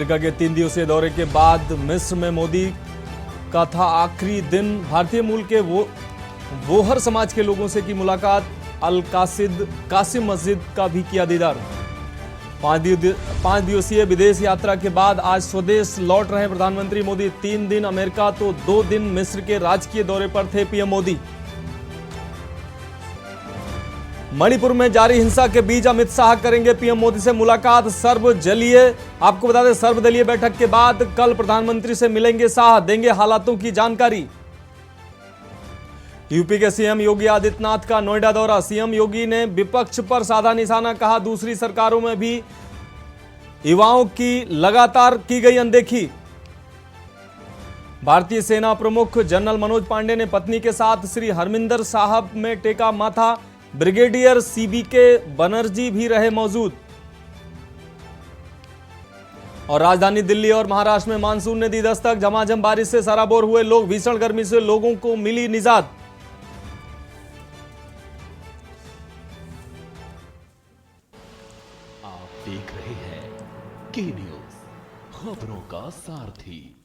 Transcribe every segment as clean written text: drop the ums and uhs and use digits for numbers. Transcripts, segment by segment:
America के 3 दिवसीय दौरे के बाद मिस्र में मोदी का था आखिरी दिन। भारतीय मूल के वोहर समाज के लोगों से की मुलाकात। अल कासिद कासिम मस्जिद का भी किया दीदार। 5 दिवसीय विदेश यात्रा के बाद आज स्वदेश लौट रहे प्रधानमंत्री मोदी। 3 दिन अमेरिका तो 2 दिन मिस्र के राजकीय दौरे पर थे पीएम मोदी। मणिपुर में जारी हिंसा के बीच अमित शाह करेंगे पीएम मोदी से मुलाकात। आपको बता दें, सर्वदलीय बैठक के बाद कल प्रधानमंत्री से मिलेंगे शाह, देंगे हालातों की जानकारी। यूपी के सीएम योगी आदित्यनाथ का नोएडा दौरा। सीएम योगी ने विपक्ष पर साधा निशाना, कहा दूसरी सरकारों में भी युवाओं की लगातार की गई अनदेखी। भारतीय सेना प्रमुख जनरल मनोज पांडे ने पत्नी के साथ श्री हरमिंदर साहब में टेका माथा। ब्रिगेडियर सीबीके बनर्जी भी रहे मौजूद। और राजधानी दिल्ली और महाराष्ट्र में मानसून ने दी दस्तक। झमाझम बारिश से सराबोर हुए लोग। भीषण गर्मी से लोगों को मिली निजात। आप देख रहे हैं के न्यूज, खबरों का सारथी।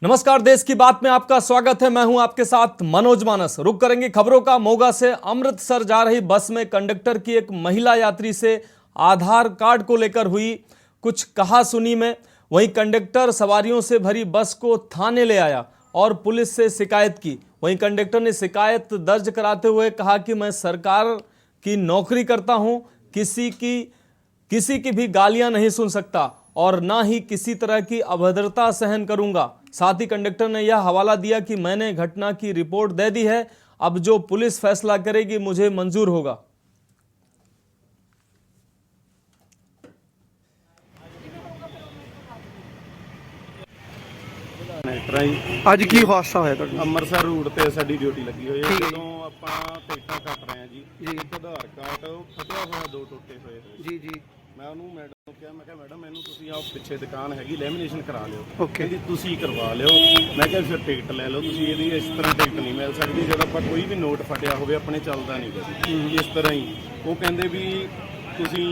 नमस्कार, देश की बात में आपका स्वागत है। मैं हूं आपके साथ मनोज मानस। रुक करेंगे खबरों का। मोगा से अमृतसर जा रही बस में कंडक्टर की एक महिला यात्री से आधार कार्ड को लेकर हुई कुछ कहा सुनी में। वहीं कंडक्टर सवारियों से भरी बस को थाने ले आया और पुलिस से शिकायत की। वहीं कंडक्टर ने शिकायत दर्ज कराते हुए कहा कि मैं सरकार की नौकरी करता हूं, किसी की भी गालियां नहीं सुन सकता और ना ही किसी तरह की अभद्रता सहन करूंगा। साथ ही कंडक्टर ने यह हवाला दिया कि मैंने घटना की रिपोर्ट दे दी है, अब जो पुलिस फैसला करेगी मुझे मंजूर होगा। ਅੱਜ ਕੀ ਹਾਦਸਾ ਹੋਇਆ ਤੁਹਾਡਾ? ਅੰਮ੍ਰਿਤਸਰ ਰੂਟ ਤੇ ਸਾਡੀ ਡਿਊਟੀ ਲੱਗੀ ਹੋਈ ਹੈ। ਜਦੋਂ ਆਪਾਂ ਟਿਕਟਾਂ ਕੱਟ ਰਹੇ ਹਾਂ ਜੀ, ਇੱਕ ਆਧਾਰ ਕਾਰਡ ਫਟਿਆ ਹੋਇਆ, 2 ਟੁੱਟੇ ਹੋਏ। ਜੀ ਮੈਂ ਉਹਨੂੰ ਮੈਡਮ ਨੂੰ ਕਿਹਾ, ਮੈਂ ਕਿਹਾ ਮੈਡਮ ਮੈਨੂੰ ਤੁਸੀਂ ਆਹ ਪਿੱਛੇ ਦੁਕਾਨ ਹੈਗੀ ਲੈਮੀਨੇਸ਼ਨ ਕਰਾ ਲਿਓ। ਕਹਿੰਦੀ ਤੁਸੀਂ ਕਰਵਾ ਲਿਓ। ਮੈਂ ਕਿਹਾ ਫਿਰ ਟਿਕਟ ਲੈ ਲਓ ਤੁਸੀਂ, ਇਹਦੀ ਇਸ ਤਰ੍ਹਾਂ ਟਿਕਟ ਨਹੀਂ ਮਿਲ ਸਕਦੀ ਜਦੋਂ ਆਪਾਂ ਕੋਈ ਵੀ ਨੋਟ ਫਟਿਆ ਹੋਵੇ, ਆਪਣੇ ਚੱਲਦਾ ਨਹੀਂ ਗਾ ਇਸ ਤਰ੍ਹਾਂ ਹੀ। ਉਹ ਕਹਿੰਦੇ ਵੀ ਤੁਸੀਂ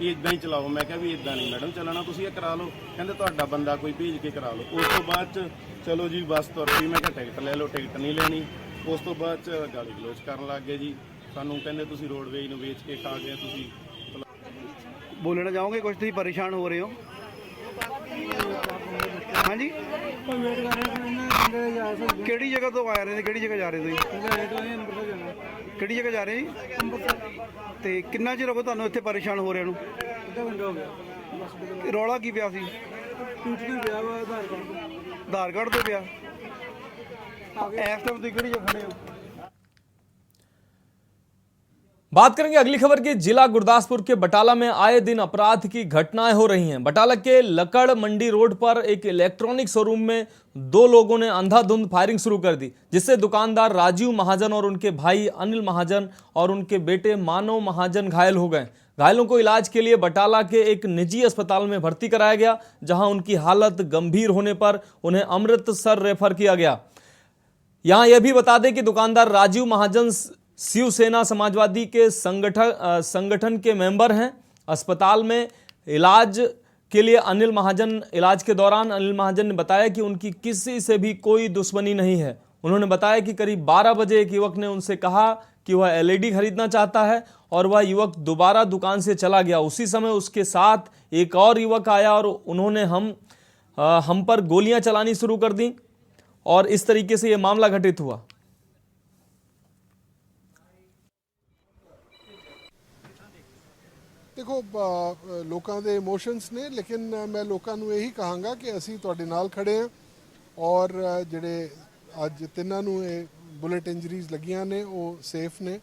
ਇਦਾਂ ਹੀ ਚਲਾਓ। ਮੈਂ ਕਿਹਾ ਵੀ ਇਦਾਂ ਨਹੀਂ ਮੈਡਮ ਚੱਲਣਾ, ਤੁਸੀਂ ਇਹ ਕਰਾ ਲਓ। ਕਹਿੰਦੇ ਤੁਹਾਡਾ ਬੰਦਾ ਕੋਈ ਭੇਜ ਕੇ ਕਰਾ ਲਓ। ਉਸ ਤੋਂ ਬਾਅਦ ਚ ਚਲੋ ਜੀ ਬੱਸ ਤੁਰ ਪਈ। ਮੈਂ ਕਿਹਾ ਟਿਕਟ ਲੈ ਲਓ, ਟਿਕਟ ਨਹੀਂ ਲੈਣੀ। ਉਸ ਤੋਂ ਬਾਅਦ ਚ ਗਾਲੀ ਗਲੋਚ ਕਰਨ ਲੱਗ ਗਏ ਜੀ ਸਾਨੂੰ। ਕਹਿੰਦੇ ਤੁਸੀਂ ਰੋਡਵੇਜ ਨੂੰ ਵੇਚ ਕੇ ਖਾ ਗਏ। ਤੁਸੀਂ ਬੋਲਣਾ ਚਾਹੋਗੇ ਕੁਝ? ਤੁਸੀਂ ਪਰੇਸ਼ਾਨ ਹੋ ਰਹੇ ਹੋ? ਹਾਂਜੀ, ਕਿਹੜੀ ਜਗ੍ਹਾ ਤੋਂ ਆ ਰਹੇ ਨੇ? ਕਿਹੜੀ ਜਗ੍ਹਾ ਜਾ ਰਹੇ ਤੁਸੀਂ? ਕਿਹੜੀ ਜਗ੍ਹਾ ਜਾ ਰਹੇ ਜੀ? ਤੇ ਕਿੰਨਾ ਚਿਰ ਹੋ ਗਿਆ ਤੁਹਾਨੂੰ ਇੱਥੇ ਪਰੇਸ਼ਾਨ ਹੋ ਰਿਹਾ ਨੂੰ? ਰੌਲਾ ਕੀ ਪਿਆ ਸੀ? ਆਧਾਰ ਕਾਰਡ ਤੋਂ ਪਿਆ। ਇਸ ਟਾਈਮ ਤੁਸੀਂ ਕਿਹੜੀ ਜਗ੍ਹਾ ਖੜੇ ਹੋ? बात करेंगे अगली खबर की। जिला गुरदासपुर के बटाला में आए दिन अपराध की घटनाएं हो रही हैं। बटाला के लकड़ मंडी रोड पर एक इलेक्ट्रॉनिक शोरूम में 2 लोगों ने अंधाधुंध फायरिंग शुरू कर दी, जिससे दुकानदार राजीव महाजन और उनके भाई अनिल महाजन और उनके बेटे मानव महाजन घायल हो गए। घायलों को इलाज के लिए बटाला के एक निजी अस्पताल में भर्ती कराया गया, जहां उनकी हालत गंभीर होने पर उन्हें अमृतसर रेफर किया गया। यहां यह भी बता दें कि दुकानदार राजीव महाजन शिवसेना समाजवादी के संगठन के मेंबर हैं। अस्पताल में इलाज के लिए इलाज के दौरान अनिल महाजन ने बताया कि उनकी किसी से भी कोई दुश्मनी नहीं है। उन्होंने बताया कि करीब 12 बजे एक युवक ने उनसे कहा कि वह एलईडी खरीदना चाहता है और वह युवक दोबारा दुकान से चला गया। उसी समय उसके साथ एक और युवक आया और उन्होंने हम पर गोलियां चलानी शुरू कर दी और इस तरीके से यह मामला घटित हुआ। देखो लोगों के इमोशनस ने, लेकिन मैं लोगों को यही कहांगा कि असी तुहाडे नाल खड़े हैं और जिहड़े अज तिन्हां नूं बुलेट इंजरीज लगियां ने वो सेफ ने,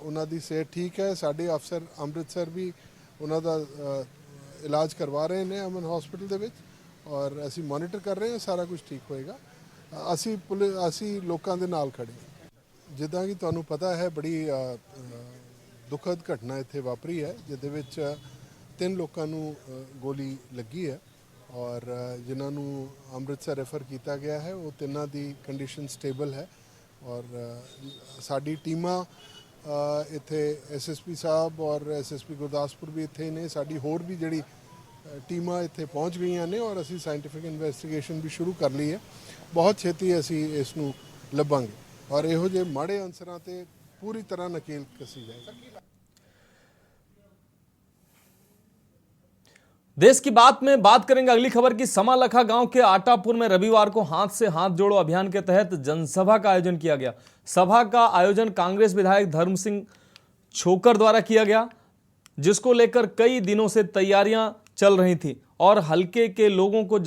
उन्हां दी सेहत ठीक है। साडे अफसर अमृतसर भी उन्हां दा इलाज करवा रहे हैं अमन हॉस्पिटल दे विच और असी मॉनिटर कर रहे हैं, सारा कुछ ठीक होएगा। असी लोगों दे नाल खड़े हैं। जिद्दां कि तुहानूं पता है बड़ी दुखद घटना इत्थे वापरी है, जिहदे विच 3 लोगों नूं गोली लगी है और जिन्होंने अमृतसर रेफर किया गया है वो तिन्हां दी कंडीशन स्टेबल है। और साडी टीमां इत्थे SSP साहब और SSP गुरदासपुर भी इत्थे ने, साडी होर भी जिहड़ी ਟੀਮਾਂ ਇੱਥੇ ਪਹੁੰਚ ਗਈਆਂ ਨੇ ਔਰ ਅਸੀਂ ਸਾਇੰਟੀਫਿਕ ਇਨਵੈਸਟੀਗੇਸ਼ਨ ਵੀ ਸ਼ੁਰੂ ਕਰ ਲਈ ਹੈ। ਬਹੁਤ ਛੇਤੀ ਅਸੀਂ ਇਸ ਨੂੰ ਲੱਭਾਂਗੇ ਔਰ ਇਹੋ ਜਿਹੇ ਮਾੜੇ ਅਨਸਰਾਂ ਤੇ पूरी तरह नकेल कसी जाएगी। देश की बात में बात करेंगे अगली खबर की। समालखा गांव के आटापुर में रविवार को हाथ से हाथ जोड़ो अभियान के तहत जनसभा का आयोजन किया गया। सभा का आयोजन कांग्रेस विधायक धर्म सिंह छोकर द्वारा किया गया, जिसको लेकर कई दिनों से तैयारियां चल रही थी और हलके के लोगों को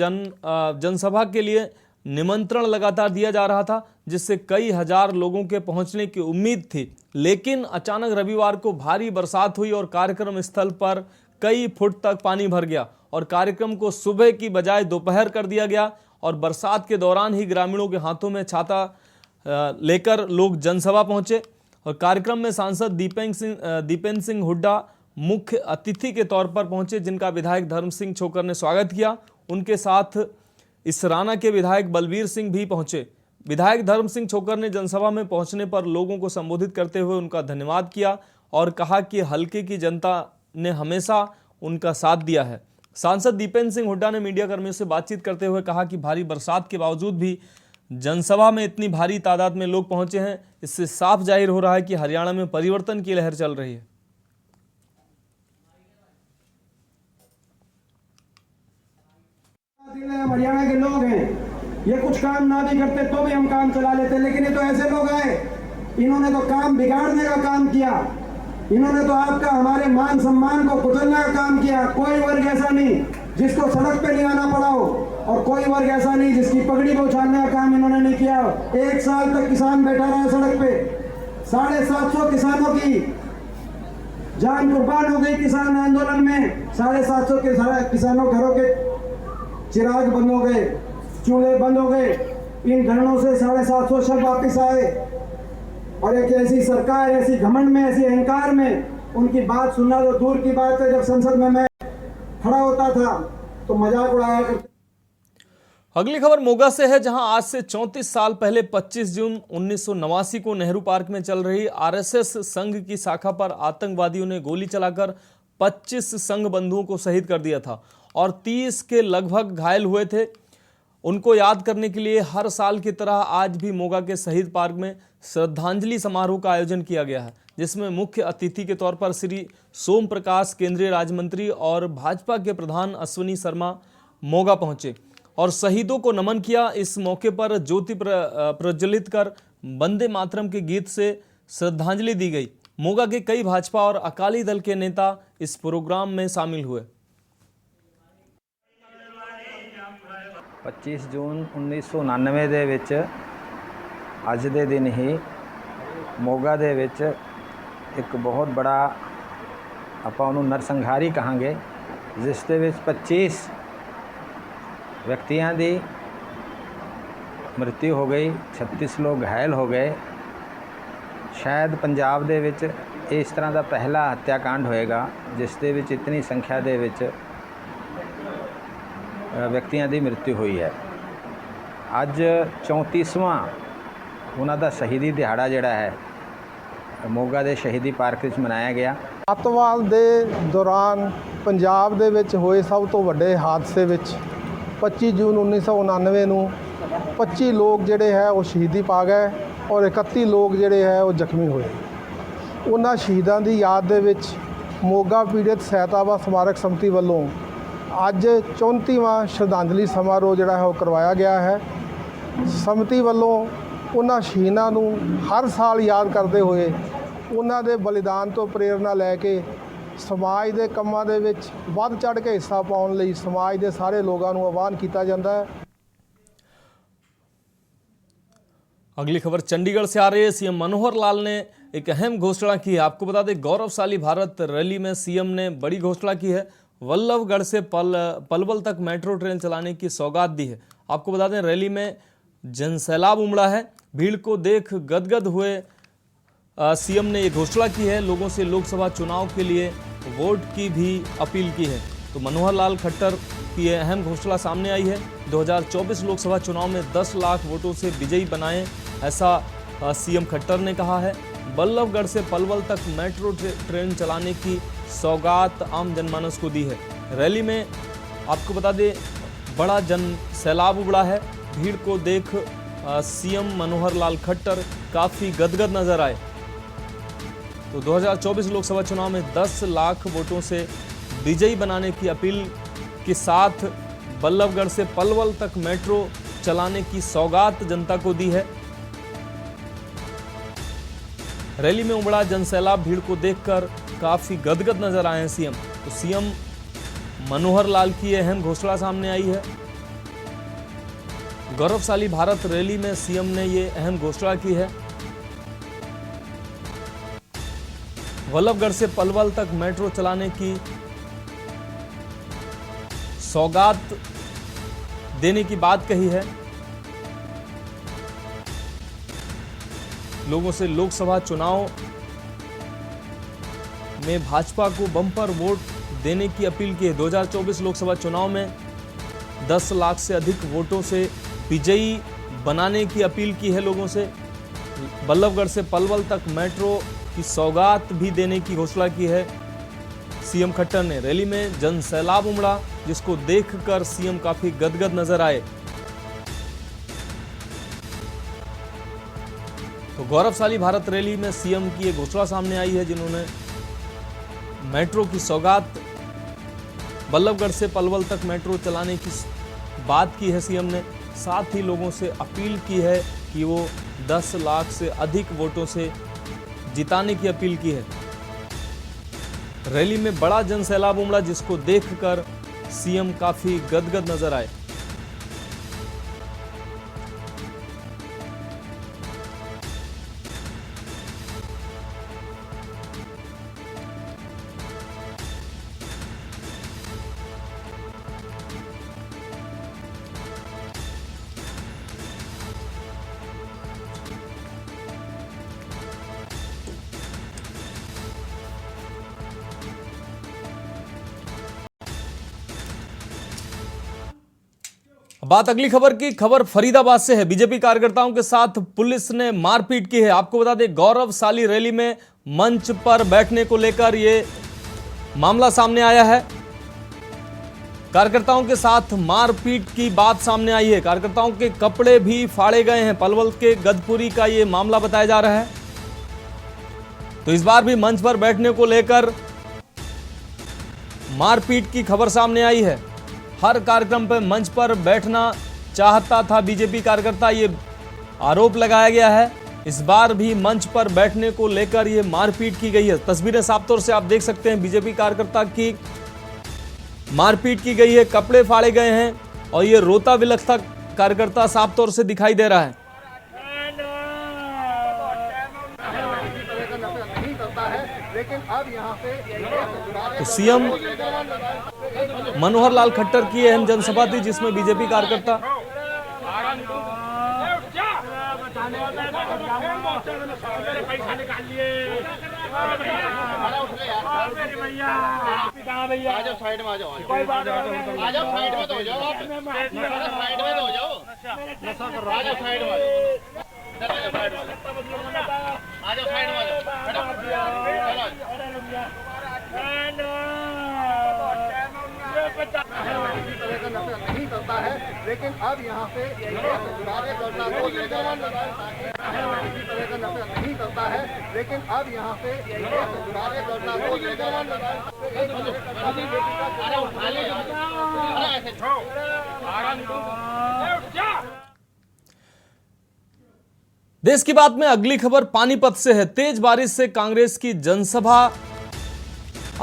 जनसभा के लिए निमंत्रण लगातार दिया जा रहा था, जिससे कई हजार लोगों के पहुंचने की उम्मीद थी। लेकिन अचानक रविवार को भारी बरसात हुई और कार्यक्रम स्थल पर कई फुट तक पानी भर गया और कार्यक्रम को सुबह की बजाय दोपहर कर दिया गया। और बरसात के दौरान ही ग्रामीणों के हाथों में छाता लेकर लोग जनसभा पहुंचे और कार्यक्रम में सांसद दीपेंद्र सिंह हुड्डा मुख्य अतिथि के तौर पर पहुंचे, जिनका विधायक धर्म सिंह छोकर ने स्वागत किया। उनके साथ इसराना के विधायक बलबीर सिंह भी पहुंचे। विधायक धर्म सिंह छोकर ने जनसभा में पहुंचने पर लोगों को संबोधित करते हुए उनका धन्यवाद किया और कहा कि हलके की जनता ने हमेशा उनका साथ दिया है। सांसद दीपेंद्र सिंह हुड्डा ने मीडिया कर्मियों से बातचीत करते हुए कहा कि भारी बरसात के बावजूद भी जनसभा में इतनी भारी तादाद में लोग पहुंचे हैं, इससे साफ जाहिर हो रहा है कि हरियाणा में परिवर्तन की लहर चल रही है। हम हरियाणा के लोग हैं, ये कुछ काम ना भी करते तो भी हम काम चला लेते, लेकिन ये तो ऐसे लोग आए, इन्होंने तो काम बिगाड़ने का काम किया, इन्होंने तो आपका हमारे मान सम्मान को कुचलने का काम किया। कोई वर्ग ऐसा नहीं जिसको सड़क पे नहीं आना पड़ा हो और कोई वर्ग ऐसा नहीं जिसकी पगड़ी को उछालने का काम इन्होंने नहीं किया। 1 साल तक किसान बैठा रहा सड़क पे, 750 किसानों की जान कुर्बान हो गई किसान आंदोलन में। 750 के किसानों घरों के चिराग बंद हो गए, चूल्हे बंद हो गए। इन धरनों से 750 शव वापिस आए और एक ऐसी सरकार, ऐसी घमंड में, ऐसी अहंकार में उनकी बात सुनना तो दूर की बात है। जब संसद में मैं खड़ा होता था तो मजाक उड़ाया करते। अगली खबर मोगा से है, जहां आज से 34 साल पहले 25 जून 1989 को नेहरू पार्क में चल रही आरएसएस संघ की शाखा पर आतंकवादियों ने गोली चलाकर 25 संघ बंधुओं को शहीद कर दिया था और 30 के लगभग घायल हुए थे। उनको याद करने के लिए हर साल की तरह आज भी मोगा के शहीद पार्क में श्रद्धांजलि समारोह का आयोजन किया गया है, जिसमें मुख्य अतिथि के तौर पर श्री सोम प्रकाश, केंद्रीय राज्य मंत्री और भाजपा के प्रधान अश्विनी शर्मा मोगा पहुंचे और शहीदों को नमन किया। इस मौके पर ज्योति प्रज्वलित कर वंदे मातरम के गीत से श्रद्धांजलि दी गई। मोगा के कई भाजपा और अकाली दल के नेता इस प्रोग्राम में शामिल हुए। 25 जून 1999 ਦੇ ਵਿੱਚ ਅੱਜ ਦੇ ਦਿਨ ਹੀ ਮੋਗਾ ਦੇ ਵਿੱਚ ਇੱਕ ਬਹੁਤ ਬੜਾ ਆਪਾਂ ਉਹਨੂੰ ਨਰਸੰਹਾਰੀ ਕਹਾਂਗੇ, ਜਿਸ ਦੇ ਵਿੱਚ 25 ਵਿਅਕਤੀਆਂ ਦੀ ਮ੍ਰਿਤੂ ਹੋ ਗਈ, 36 ਲੋਕ ਘਾਇਲ ਹੋ ਗਏ। ਸ਼ਾਇਦ ਪੰਜਾਬ ਦੇ ਵਿੱਚ ਇਸ ਤਰ੍ਹਾਂ ਦਾ ਪਹਿਲਾ ਹੱਤਿਆਕਾਂਡ ਹੋਏਗਾ ਜਿਸ ਦੇ ਵਿੱਚ ਇਤਨੀ ਸੰਖਿਆ ਦੇ ਵਿੱਚ ਵਿਅਕਤੀਆਂ ਦੀ ਮ੍ਰਿਤੂ ਹੋਈ ਹੈ। ਅੱਜ 34ਵਾਂ ਉਹਨਾਂ ਦਾ ਸ਼ਹੀਦੀ ਦਿਹਾੜਾ ਜਿਹੜਾ ਹੈ ਮੋਗਾ ਦੇ ਸ਼ਹੀਦੀ ਪਾਰਕ ਵਿੱਚ ਮਨਾਇਆ ਗਿਆ। ਅੱਤਵਾਦ ਦੇ ਦੌਰਾਨ ਪੰਜਾਬ ਦੇ ਵਿੱਚ ਹੋਏ ਸਭ ਤੋਂ ਵੱਡੇ ਹਾਦਸੇ ਵਿੱਚ 25 ਜੂਨ 1999 ਨੂੰ 25 ਲੋਕ ਜਿਹੜੇ ਹੈ ਉਹ ਸ਼ਹੀਦੀ ਪਾ ਗਏ ਔਰ 31 ਲੋਕ ਜਿਹੜੇ ਹੈ ਉਹ ਜ਼ਖਮੀ ਹੋਏ। ਉਹਨਾਂ ਸ਼ਹੀਦਾਂ ਦੀ ਯਾਦ ਦੇ ਵਿੱਚ ਮੋਗਾ ਪੀੜਤ ਸਹਾਇਤਾ ਸਮਾਰਕ ਸਮਿਤੀ ਵੱਲੋਂ ਅੱਜ 34ਵਾਂ ਸ਼ਰਧਾਂਜਲੀ ਸਮਾਰੋਹ ਜਿਹੜਾ ਹੈ ਉਹ ਕਰਵਾਇਆ ਗਿਆ ਹੈ। ਸਮਿਤੀ ਵੱਲੋਂ ਉਹਨਾਂ ਸ਼ਹੀਦਾਂ ਨੂੰ ਹਰ ਸਾਲ ਯਾਦ ਕਰਦੇ ਹੋਏ ਉਹਨਾਂ ਦੇ ਬਲੀਦਾਨ ਤੋਂ ਪ੍ਰੇਰਨਾ ਲੈ ਕੇ ਸਮਾਜ ਦੇ ਕੰਮਾਂ ਦੇ ਵਿੱਚ ਵੱਧ ਚੜ੍ਹ ਕੇ ਹਿੱਸਾ ਪਾਉਣ ਲਈ ਸਮਾਜ ਦੇ ਸਾਰੇ ਲੋਕਾਂ ਨੂੰ ਆਹਵਾਨ ਕੀਤਾ ਜਾਂਦਾ ਹੈ। अगली खबर चंडीगढ़ से आ रही है। सीएम मनोहर लाल ने एक अहम घोषणा की है। आपको बता दें, गौरवशाली भारत रैली में सीएम ने बड़ी घोषणा की है। वल्लभगढ़ से पलवल तक मेट्रो ट्रेन चलाने की सौगात दी है। आपको बता दें, रैली में जनसैलाब उमड़ा है। भीड़ को देख गदगद हुए सीएम ने ये घोषणा की है। लोगों से लोकसभा चुनाव के लिए वोट की भी अपील की है। तो मनोहर लाल खट्टर की यह अहम घोषणा सामने आई है। 2024 लोकसभा चुनाव में 10 लाख वोटों से विजयी बनाएं, ऐसा सीएम खट्टर ने कहा है। बल्लभगढ़ से पलवल तक मेट्रो ट्रेन चलाने की सौगात आम जनमानस को दी है। रैली में आपको बता दें बड़ा जन सैलाब उमड़ा है। भीड़ को देख सीएम मनोहर लाल खट्टर काफी गदगद नजर आए। तो 2024 लोकसभा चुनाव में 10 लाख वोटों से विजयी बनाने की अपील के साथ बल्लभगढ़ से पलवल तक मेट्रो चलाने की सौगात जनता को दी है। रैली में उमड़ा जनसैलाब भीड़ को देखकर काफी गदगद नजर आए हैं सीएम। तो सीएम मनोहर लाल की अहम घोषणा सामने आई है। गौरवशाली भारत रैली में सीएम ने ये अहम घोषणा की है। बल्लभगढ़ से पलवल तक मेट्रो चलाने की सौगात देने की बात कही है। लोगों से लोकसभा चुनाव में भाजपा को बम्पर वोट देने की अपील की है। 2024 लोकसभा चुनाव में 10 लाख से अधिक वोटों से विजयी बनाने की अपील की है लोगों से। बल्लभगढ़ से पलवल तक मेट्रो की सौगात भी देने की घोषणा की है सीएम खट्टर ने। रैली में जन सैलाब उमड़ा जिसको देखकर सीएम काफी गदगद नजर आए। तो गौरवशाली भारत रैली में सीएम की एक घोषणा सामने आई है, जिन्होंने मेट्रो की सौगात बल्लभगढ़ से पलवल तक मेट्रो चलाने की बात की है सीएम ने। साथ ही लोगों से अपील की है कि वो 10 लाख से अधिक वोटों से जिताने की अपील की है। रैली में बड़ा जनसैलाब उमड़ा जिसको देखकर सीएम काफी गदगद नजर आए। बात अगली खबर की। खबर फरीदाबाद से है। बीजेपी कार्यकर्ताओं के साथ पुलिस ने मारपीट की है। आपको बता दें गौरवशाली रैली में मंच पर बैठने को लेकर यह मामला सामने आया है। कार्यकर्ताओं के साथ मारपीट की बात सामने आई है। कार्यकर्ताओं के कपड़े भी फाड़े गए हैं। पलवल के गदपुरी का यह मामला बताया जा रहा है। तो इस बार भी मंच पर बैठने को लेकर मारपीट की खबर सामने आई है। हर कार्यक्रम पर मंच पर बैठना चाहता था बीजेपी कार्यकर्ता, ये आरोप लगाया गया है। इस बार भी मंच पर बैठने को लेकर ये मारपीट की गई है। तस्वीरें साफ तौर से आप देख सकते हैं। बीजेपी कार्यकर्ता की मारपीट की गई है, कपड़े फाड़े गए हैं और ये रोता बिलखता कार्यकर्ता साफ तौर से दिखाई दे रहा है। तो सीएम मनोहर लाल खट्टर की अहम जनसभा थी जिसमें बीजेपी कार्यकर्ता नहीं करता है, लेकिन अब यहाँ पे नहीं करता है, लेकिन अब यहाँ पे देश की बात में अगली खबर पानीपत से है। तेज बारिश से कांग्रेस की जनसभा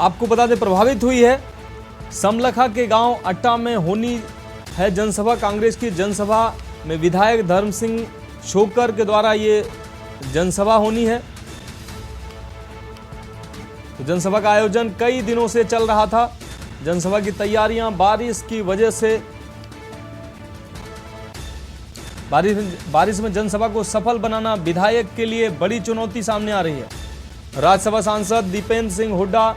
आपको बता दें प्रभावित हुई है। समलखा के गांव अट्टा में होनी है जनसभा। कांग्रेस की जनसभा में विधायक धर्म सिंह शोकर के द्वारा ये जनसभा होनी है। तो जनसभा का आयोजन कई दिनों से चल रहा था। जनसभा की तैयारियां बारिश की वजह से बारिश में जनसभा को सफल बनाना विधायक के लिए बड़ी चुनौती सामने आ रही है। राज्यसभा सांसद दीपेंद्र सिंह हुड्डा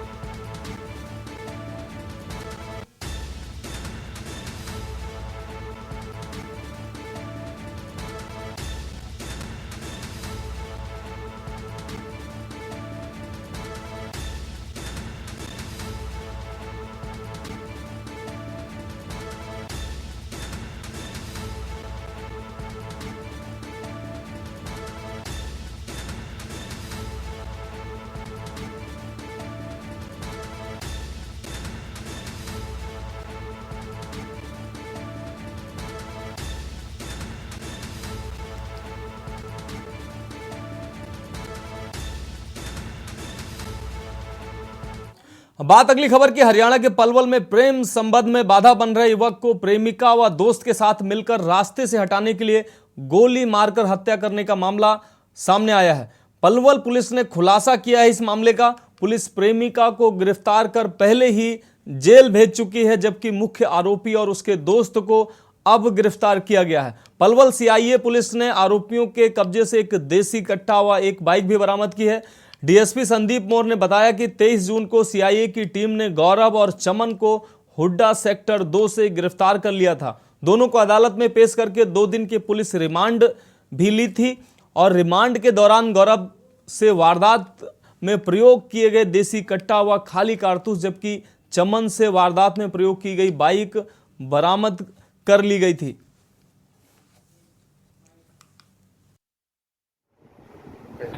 बात अगली खबर की। हरियाणा के पलवल में प्रेम संबंध में बाधा बन रहे युवक को प्रेमिका व दोस्त के साथ मिलकर रास्ते से हटाने के लिए गोली मारकर हत्या करने का मामला सामने आया है। पलवल पुलिस ने खुलासा किया है इस मामले का। पुलिस प्रेमिका को गिरफ्तार कर पहले ही जेल भेज चुकी है, जबकि मुख्य आरोपी और उसके दोस्त को अब गिरफ्तार किया गया है। पलवल सीआईए पुलिस ने आरोपियों के कब्जे से एक देसी कट्टा व एक बाइक भी बरामद की है। डीएसपी संदीप मोर ने बताया कि 23 जून को सीआईए की टीम ने गौरव और चमन को हुड्डा सेक्टर 2 से गिरफ्तार कर लिया था। दोनों को अदालत में पेश करके 2 दिन की पुलिस रिमांड भी ली थी और रिमांड के दौरान गौरव से वारदात में प्रयोग किए गए देसी कट्टा व खाली कारतूस, जबकि चमन से वारदात में प्रयोग की गई बाइक बरामद कर ली गई थी।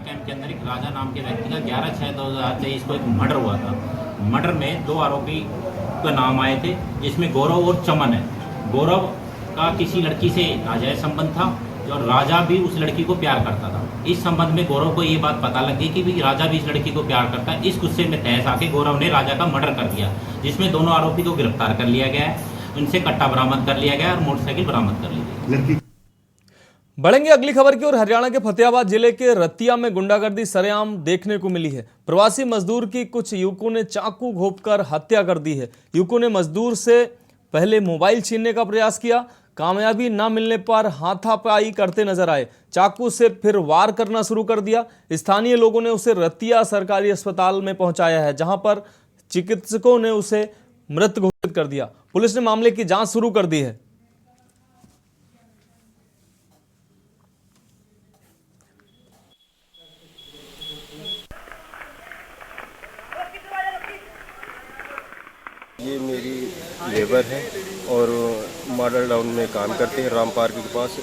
कैंप के अंदर एक राजा नाम के व्यक्ति का 11/6/2023 को एक मर्डर हुआ था। मर्डर में 2 आरोपी का नाम आए थे, जिसमें गौरव और चमन है। गौरव का किसी लड़की से नाजायज संबंध था और राजा भी उस लड़की को प्यार करता था। इस संबंध में गौरव को ये बात पता लग गई कि भी राजा भी इस लड़की को प्यार करता है। इस गुस्से में तहस आके गौरव ने राजा का मर्डर कर दिया, जिसमें दोनों आरोपी को गिरफ्तार कर लिया गया है। उनसे कट्टा बरामद कर लिया गया और मोटरसाइकिल बरामद कर ली गई। बढ़ेंगे अगली खबर की ओर। हरियाणा के फतेहाबाद जिले के रतिया में गुंडागर्दी सरेआम देखने को मिली है। प्रवासी मजदूर की कुछ युवकों ने चाकू घोंपकर हत्या कर दी है। युवकों ने मजदूर से पहले मोबाइल छीनने का प्रयास किया। कामयाबी न मिलने पर हाथापाई करते नजर आए। चाकू से फिर वार करना शुरू कर दिया। स्थानीय लोगों ने उसे रतिया सरकारी अस्पताल में पहुंचाया है, जहां पर चिकित्सकों ने उसे मृत घोषित कर दिया। पुलिस ने मामले की जांच शुरू कर दी है। ये मेरी लेबर है और मॉडल टाउन में काम करते हैं। राम पार्क के पास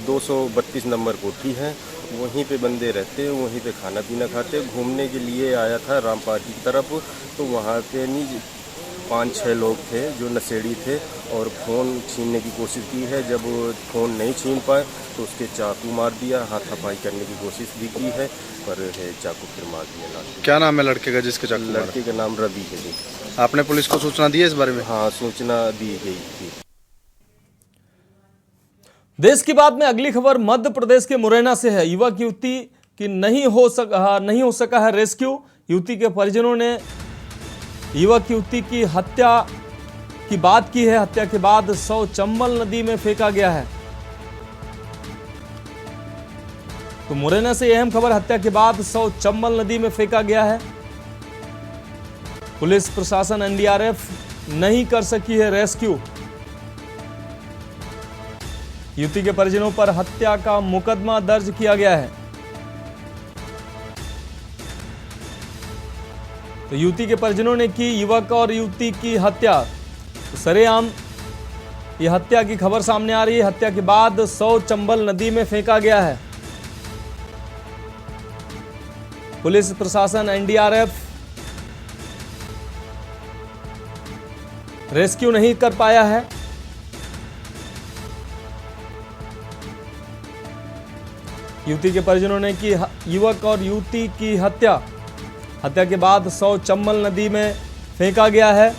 232 नंबर कोठी है, वहीं पे बंदे रहते हैं, वहीं पे खाना पीना खाते हैं। घूमने के लिए आया था राम पार्क की तरफ, तो वहाँ पे नहीं 5-6 लोग थे जो नशेड़ी थे और फ़ोन छीनने की कोशिश की है। जब फ़ोन नहीं छीन पाए तो उसके चाकू मार दिया। हाथापाई करने की कोशिश भी की है, पर चाकू फिर मार दिया लास्ट। क्या नाम है लड़के का जिसके चाकू मारा? लड़के का नाम रवि है जी। आपने पुलिस को सूचना दी है इस बारे में? हाँ, सूचना दी गई थी। देश की बात में अगली खबर मध्य प्रदेश के मुरैना से है। युवक युवती की नहीं हो सका है रेस्क्यू। युवती के परिजनों ने युवक युवती की हत्या की बात की है। हत्या के बाद शव चंबल नदी में फेंका गया है। तो मुरैना से अहम खबर, हत्या के बाद शव चंबल नदी में फेंका गया है। पुलिस प्रशासन एनडीआरएफ नहीं कर सकी है रेस्क्यू। युवती के परिजनों पर हत्या का मुकदमा दर्ज किया गया है। तो युवती के परिजनों ने की युवक और युवती की हत्या। तो सरेआम यह हत्या की खबर सामने आ रही है। हत्या के बाद शव चंबल नदी में फेंका गया है। पुलिस प्रशासन एनडीआरएफ रेस्क्यू नहीं कर पाया है। युवती के परिजनों ने की युवक और युवती की हत्या। हत्या के बाद शव चंबल नदी में फेंका गया है।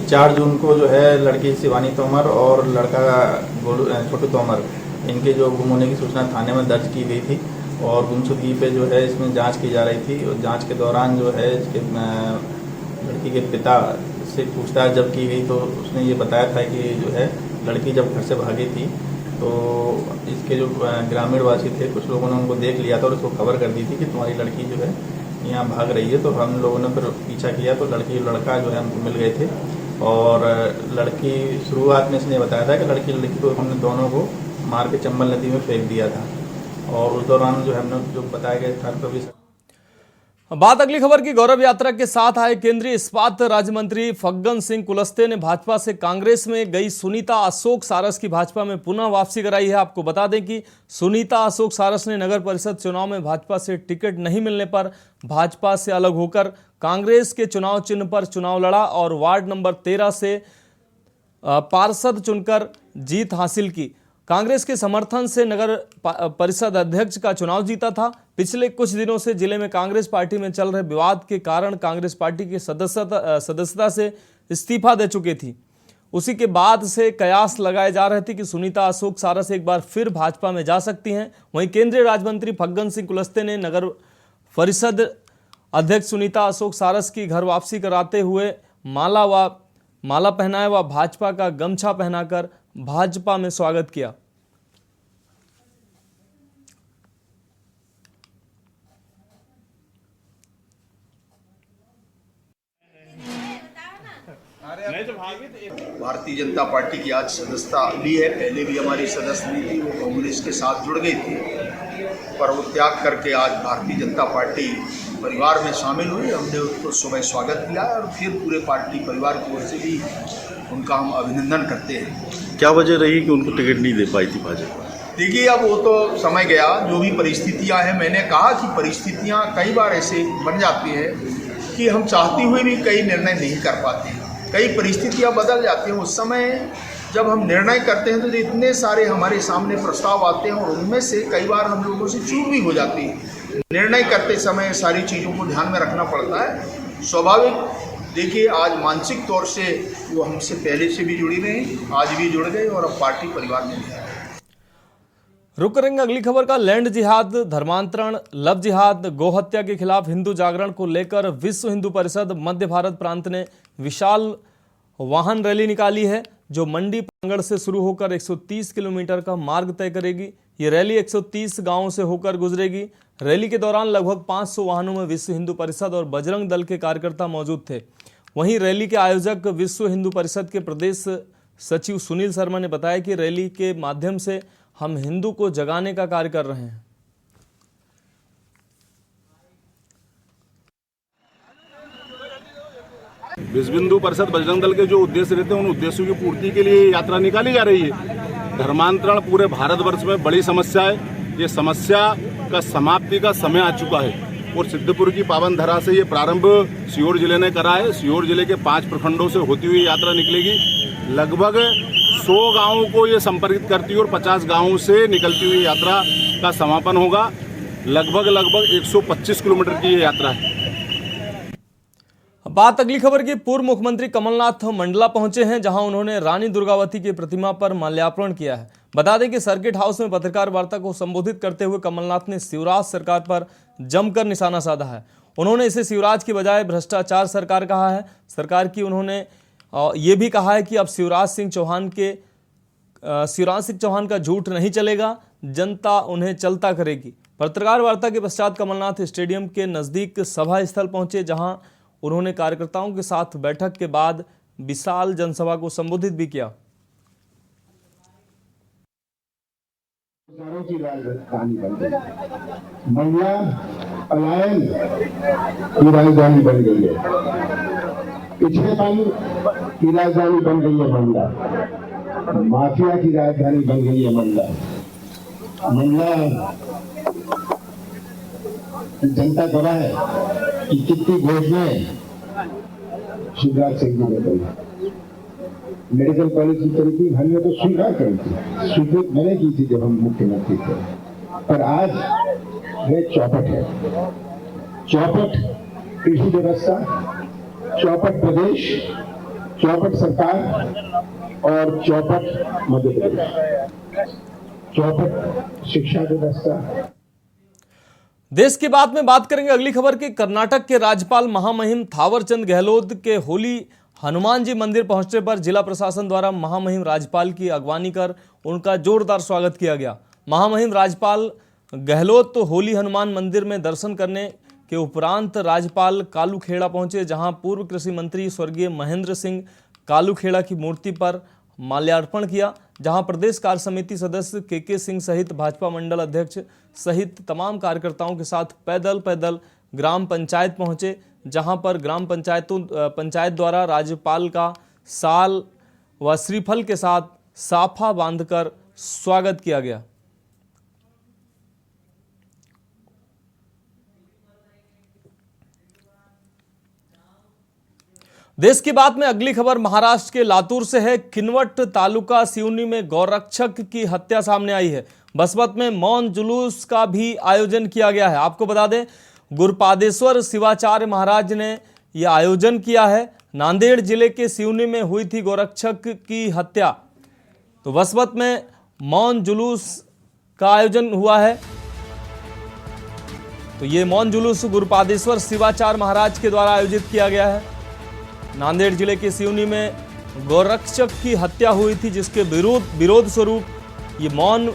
चार जून को जो है लड़की शिवानी तोमर और लड़का छोटू तोमर, इनके जो गुम होने की सूचना थाने में दर्ज की गई थी और गुमशुदगी पे जो है इसमें जांच की जा रही थी। और जांच के दौरान जो है इसके लड़की के पिता से पूछताछ जब की गई तो उसने ये बताया था कि जो है लड़की जब घर से भागी थी तो इसके जो ग्रामीण वासी थे कुछ लोगों ने उनको देख लिया था और उसको खबर कर दी थी कि तुम्हारी लड़की जो है यहाँ भाग रही है। तो हम लोगों ने फिर पीछा किया तो लड़का जो है हमको मिल गए थे। और लड़की शुरुआत में इसने बताया था कि लड़की को हमने दोनों को मार के चंबल नदी में फेंक दिया था। और उस दौरान जो हमने जो बताया गया था तो भी। बात अगली खबर की। गौरव यात्रा के साथ आए केंद्रीय इस्पात राज्य मंत्री फग्गन सिंह कुलस्ते ने भाजपा से कांग्रेस में गई सुनीता अशोक सारस की भाजपा में पुनः वापसी कराई है। आपको बता दें कि सुनीता अशोक सारस ने नगर परिषद चुनाव में भाजपा से टिकट नहीं मिलने पर भाजपा से अलग होकर कांग्रेस के चुनाव चिन्ह पर चुनाव लड़ा और वार्ड नंबर 13 से पार्षद चुनकर जीत हासिल की। कांग्रेस के समर्थन से नगर परिषद अध्यक्ष का चुनाव जीता था। पिछले कुछ दिनों से जिले में कांग्रेस पार्टी में चल रहे विवाद के कारण कांग्रेस पार्टी की सदस्यता से इस्तीफा दे चुकी थी। उसी के बाद से कयास लगाए जा रहे थे कि सुनीता अशोक सारस एक बार फिर भाजपा में जा सकती हैं। वहीं केंद्रीय राज्य मंत्री फग्गन सिंह कुलस्ते ने नगर परिषद अध्यक्ष सुनीता अशोक सारस की घर वापसी कराते हुए माला पहनाए व भाजपा का गमछा पहनाकर भाजपा में स्वागत किया। भारतीय जनता पार्टी की आज सदस्यता ली है। पहले भी हमारी सदस्य ली थी, वो कांग्रेस के साथ जुड़ गई थी, पर वो त्याग करके आज भारतीय जनता पार्टी परिवार में शामिल हुई। हमने उसको सुबह स्वागत किया और फिर पूरे पार्टी परिवार की ओर से भी उनका हम अभिनंदन करते हैं। क्या वजह रही कि उनको टिकट नहीं दे पाई थी भाजपा? देखिए, अब वो तो समय गया, जो भी परिस्थितियां हैं। मैंने कहा कि परिस्थितियां कई बार ऐसे बन जाती हैं कि हम चाहते हुए भी कई निर्णय नहीं कर पाते, कई परिस्थितियां बदल जाती हैं। उस समय जब हम निर्णय करते हैं तो इतने सारे हमारे सामने प्रस्ताव आते हैं और उनमें से कई बार हम लोगों से चूक भी हो जाती है। निर्णय करते समय सारी चीज़ों को ध्यान में रखना पड़ता है, स्वाभाविक। देखिए, आज मानसिक तौर से वो हमसे पहले से भी जुड़ी रही, आज भी जुड़ गए और अब पार्टी परिवार में भी। रुक करेंगे अगली खबर का। लैंड जिहाद, धर्मांतरण, लव जिहाद, गोहत्या के खिलाफ हिंदू जागरण को लेकर विश्व हिंदू परिषद मध्य भारत प्रांत ने विशाल वाहन रैली निकाली है, जो मंडी प्रांगण से शुरू होकर 130 किलोमीटर का मार्ग तय करेगी। ये रैली 130 गांवों से होकर गुजरेगी। रैली के दौरान लगभग 500 वाहनों में विश्व हिंदू परिषद और बजरंग दल के कार्यकर्ता मौजूद थे। वहीं रैली के आयोजक विश्व हिंदू परिषद के प्रदेश सचिव सुनील शर्मा ने बताया कि रैली के माध्यम से हम हिंदू को जगाने का कार्य कर रहे हैं। विश्व हिंदू परिषद बजरंग दल के जो उद्देश्य रहते हैं, उन उद्देश्यों की पूर्ति के लिए यात्रा निकाली जा रही है। धर्मांतरण पूरे भारतवर्ष में बड़ी समस्या है। ये समस्या का समाप्ति का समय आ चुका है और सिद्धपुर की पावन धरा से ये प्रारंभ सीहोर जिले ने करा है। सीहोर जिले के 5 प्रखंडों से होती हुई यात्रा निकलेगी। लगभग 100 गांवों को ये संपर्कित करती है और 50 गांवों से निकलती हुई यात्रा का समापन होगा। लगभग 125 किलोमीटर की ये यात्रा है। बात अगली खबर की। पूर्व मुख्यमंत्री कमलनाथ मंडला पहुंचे हैं, जहां उन्होंने रानी दुर्गावती की प्रतिमा पर माल्यार्पण किया है। बता दें कि सर्किट हाउस में पत्रकार वार्ता को संबोधित करते हुए कमलनाथ ने शिवराज सरकार पर जमकर निशाना साधा है। उन्होंने इसे शिवराज की बजाय भ्रष्टाचार सरकार कहा है। सरकार की उन्होंने ये भी कहा है कि अब शिवराज सिंह चौहान का झूठ नहीं चलेगा, जनता उन्हें चलता करेगी। पत्रकार वार्ता के पश्चात कमलनाथ स्टेडियम के नजदीक सभा स्थल पहुंचे, जहां उन्होंने कार्यकर्ताओं के साथ बैठक के बाद विशाल जनसभा को संबोधित भी किया। की राजधानी बन गई, मंडला पलायन की राजधानी बन गई है, पिछड़ेपन की राजधानी बन गई है मंडला, माफिया की राजधानी बन गई है मंडला। जनता गवाह है कि कितनी घोषणाएं शिवराज सिंह जी ने करी। मेडिकल कॉलेज की तरीके हमने तो स्वीकार करी थी, स्वीकृत मैंने की थी जब हम मुख्यमंत्री थे, पर आज वह चौपट है। चौपट कृषि व्यवस्था, चौपट प्रदेश, चौपट सरकार और चौपट मध्य प्रदेश, चौपट शिक्षा व्यवस्था। देश की बात में बात करेंगे अगली खबर की। कर्नाटक के राज्यपाल महामहिम थावरचंद गहलोत के होली हनुमान जी मंदिर पहुंचने पर जिला प्रशासन द्वारा महामहिम राज्यपाल की अगवानी कर उनका जोरदार स्वागत किया गया। महामहिम राज्यपाल गहलोत तो होली हनुमान मंदिर में दर्शन करने के उपरांत राज्यपाल कालूखेड़ा पहुंचे, जहां पूर्व कृषि मंत्री स्वर्गीय महेंद्र सिंह कालूखेड़ा की मूर्ति पर माल्यार्पण किया, जहां प्रदेश कार्य समिति सदस्य के सिंह सहित भाजपा मंडल अध्यक्ष सहित तमाम कार्यकर्ताओं के साथ पैदल ग्राम पंचायत पहुंचे, जहां पर ग्राम पंचायत द्वारा राज्यपाल का साल व श्रीफल के साथ साफा बांधकर स्वागत किया गया। देश की बात में अगली खबर महाराष्ट्र के लातूर से है। किनवट तालुका सिवनी में गौरक्षक की हत्या सामने आई है। बसमत में मौन जुलूस का भी आयोजन किया गया है। आपको बता दें, गुरुपादेश्वर शिवाचार्य महाराज ने यह आयोजन किया है। नांदेड़ जिले के सिवनी में हुई थी गौरक्षक की हत्या, तो बसमत में मौन जुलूस का आयोजन हुआ है। तो ये मौन जुलूस गुरुपादेश्वर शिवाचार्य महाराज के द्वारा आयोजित किया गया है। नांदेड़ जिले के सिवनी में गौरक्षक की हत्या हुई थी, जिसके विरोध स्वरूप ये मौन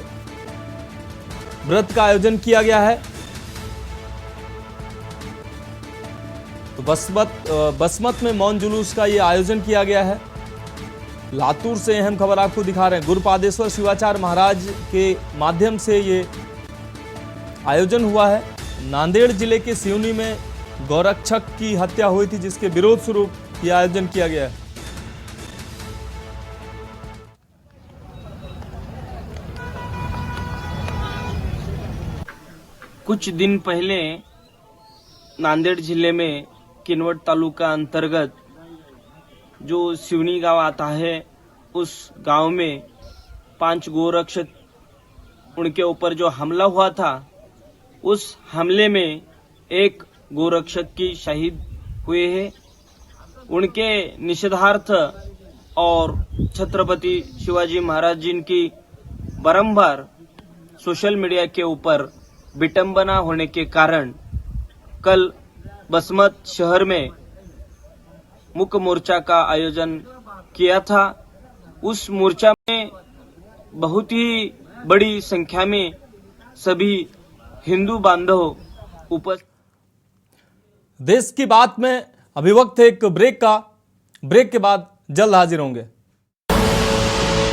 व्रत का आयोजन किया गया है। तो बसमत में मौन जुलूस का ये आयोजन किया गया है। लातूर से अहम खबर आपको दिखा रहे हैं। गुरुपादेश्वर शिवाचार्य महाराज के माध्यम से ये आयोजन हुआ है। नांदेड़ जिले के सिवनी में गौरक्षक की हत्या हुई थी, जिसके विरोध स्वरूप यह आयोजन किया गया है। कुछ दिन पहले नांदेड़ जिले में किनवट तालुका अंतर्गत जो सिवनी गांव आता है, उस गांव में 5 गोरक्षक उनके ऊपर जो हमला हुआ था, उस हमले में एक गोरक्षक की शहीद हुए हैं। उनके निषेधार्थ और छत्रपति शिवाजी महाराज जी की बारंबार सोशल मीडिया के ऊपर विटंबना होने के कारण कल बसमत शहर में मुख्य मोर्चा का आयोजन किया था। उस मोर्चा में बहुत ही बड़ी संख्या में सभी हिंदू बांधव उपस्थित। देश की बात में अभी वक्त है एक ब्रेक के बाद जल्द हाजिर होंगे।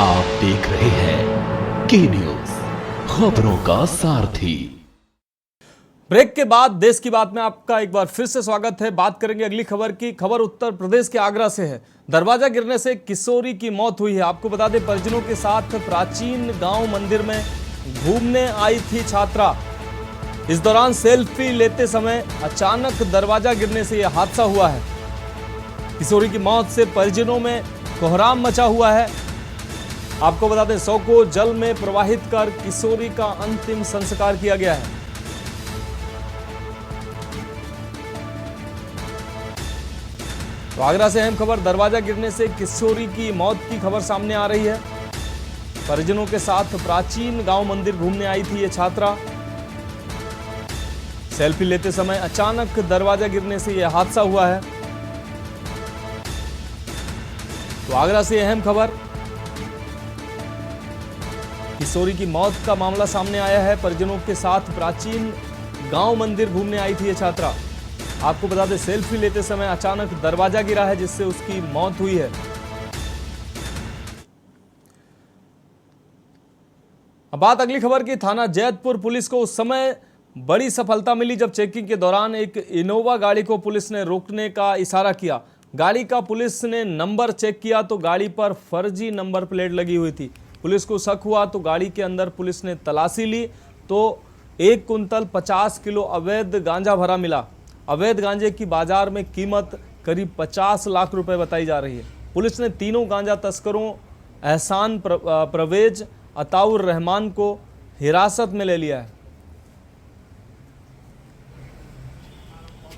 आप देख रहे हैं के न्यूज, खबरों का सारथी। ब्रेक के बाद देश की बात में आपका एक बार फिर से स्वागत है। बात करेंगे अगली खबर की। खबर उत्तर प्रदेश के आगरा से है। दरवाजा गिरने से किशोरी की मौत हुई है। आपको बता दें, परिजनों के साथ प्राचीन गांव मंदिर में घूमने आई थी छात्रा। इस दौरान सेल्फी लेते समय अचानक दरवाजा गिरने से यह हादसा हुआ है। किशोरी की मौत से परिजनों में कोहराम मचा हुआ है। आपको बता दें, शव को जल में प्रवाहित कर किशोरी का अंतिम संस्कार किया गया है। तो आगरा से अहम खबर, दरवाजा गिरने से किशोरी की मौत की खबर सामने आ रही है। परिजनों के साथ प्राचीन गांव मंदिर घूमने आई थी ये छात्रा। सेल्फी लेते समय अचानक दरवाजा गिरने से यह हादसा हुआ है। तो आगरा से अहम खबर, किशोरी की मौत का मामला सामने आया है। परिजनों के साथ प्राचीन गांव मंदिर घूमने आई थी ये छात्रा। आपको बता दें, सेल्फी लेते समय अचानक दरवाजा गिरा है, जिससे उसकी मौत हुई है। अब बात अगली खबर की। थाना जैतपुर पुलिस को उस समय बड़ी सफलता मिली जब चेकिंग के दौरान एक इनोवा गाड़ी को पुलिस ने रोकने का इशारा किया। गाड़ी का पुलिस ने नंबर चेक किया तो गाड़ी पर फर्जी नंबर प्लेट लगी हुई थी। पुलिस को शक हुआ तो गाड़ी के अंदर पुलिस ने तलाशी ली तो 1 कुंतल 50 किलो अवैध गांजा भरा मिला। अवैध गांजे की बाजार में कीमत करीब 50 लाख रुपए बताई जा रही है। पुलिस ने तीनों गांजा तस्करों एहसान परवेज, अताउर रहमान को हिरासत में ले लिया है।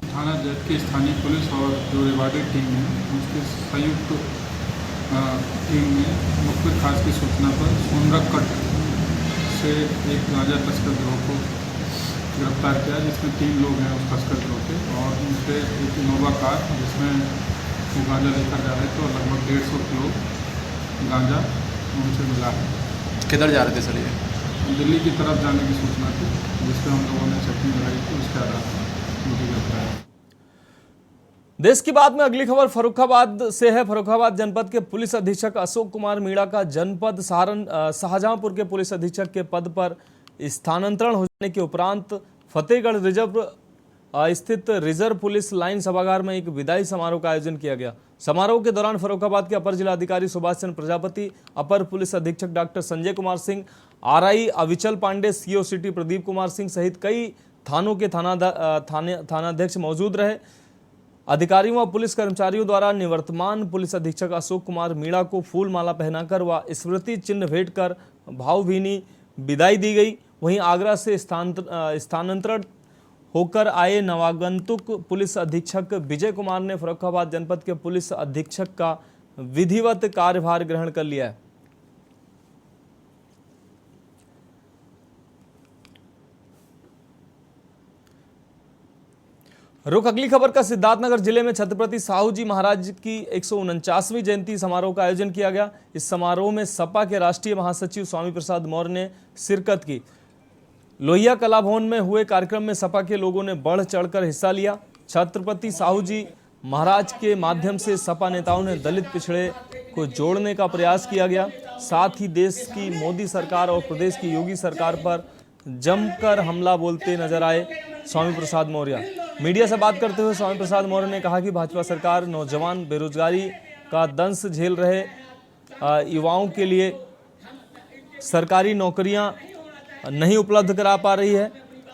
थाना जैत की स्थानीय पुलिस और जो रिवार्डेड टीम है, उसके संयुक्त टीम ने मुखबिर खास की सूचना पर सोनरकट से एक गांजा तस्कर गिरोह को गिरफ्तार किया, जिसमें 3 लोग हैं उस तस्कर गिरोह के, और उनसे एक इनोवा कार जिसमें वो गांजा लेकर जा रहे थे और लगभग 150 किलो गांजा उनसे मिला है। किधर जा रहे थे सर ये? दिल्ली की तरफ जाने की सूचना थी, जिस पर हम लोगों ने चेकिंग लगाई थी, उसके आधार पर उनकी गिरफ्तारी। देश की बात में अगली खबर फर्रुखाबाद से है। फर्रुखाबाद जनपद के पुलिस अधीक्षक अशोक कुमार मीणा का जनपद शाहजहांपुर के पुलिस अधीक्षक के पद पर स्थानांतरण हो जाने के उपरांत फतेहगढ़ रिजर्व स्थित रिजर्व पुलिस लाइन सभागार में एक विदाई समारोह का आयोजन किया गया। समारोह के दौरान फर्रुखाबाद के अपर जिलाधिकारी सुभाष चंद्र प्रजापति, अपर पुलिस अधीक्षक डॉक्टर संजय कुमार सिंह, आरआई अविचल पांडे, सीओ सिटी प्रदीप कुमार सिंह सहित कई थानों के थानाध्यक्ष मौजूद रहे। अधिकारियों व पुलिस कर्मचारियों द्वारा निवर्तमान पुलिस अधीक्षक अशोक कुमार मीणा को फूल माला पहनाकर व स्मृति चिन्ह भेंट कर भावभीनी विदाई दी गई। वहीं आगरा से स्थानांतरण होकर आए नवागंतुक पुलिस अधीक्षक विजय कुमार ने फर्रुखाबाद जनपद के पुलिस अधीक्षक का विधिवत कार्यभार ग्रहण कर लिया है। रुख अगली खबर का सिद्धार्थनगर जिले में छत्रपति साहू जी महाराज की 149वीं जयंती समारोह का आयोजन किया गया। इस समारोह में सपा के राष्ट्रीय महासचिव स्वामी प्रसाद मौर्य ने शिरकत की। लोहिया कला भवन में हुए कार्यक्रम में सपा के लोगों ने बढ़ चढ़कर हिस्सा लिया। छत्रपति साहू जी महाराज के माध्यम से सपा नेताओं ने दलित पिछड़े को जोड़ने का प्रयास किया गया। साथ ही देश की मोदी सरकार और प्रदेश की योगी सरकार पर जमकर हमला बोलते नजर आए स्वामी प्रसाद मौर्य। मीडिया से बात करते हुए स्वामी प्रसाद मौर्य ने कहा कि भाजपा सरकार नौजवान बेरोजगारी का दंश झेल रहे युवाओं के लिए सरकारी नौकरियां नहीं उपलब्ध करा पा रही है।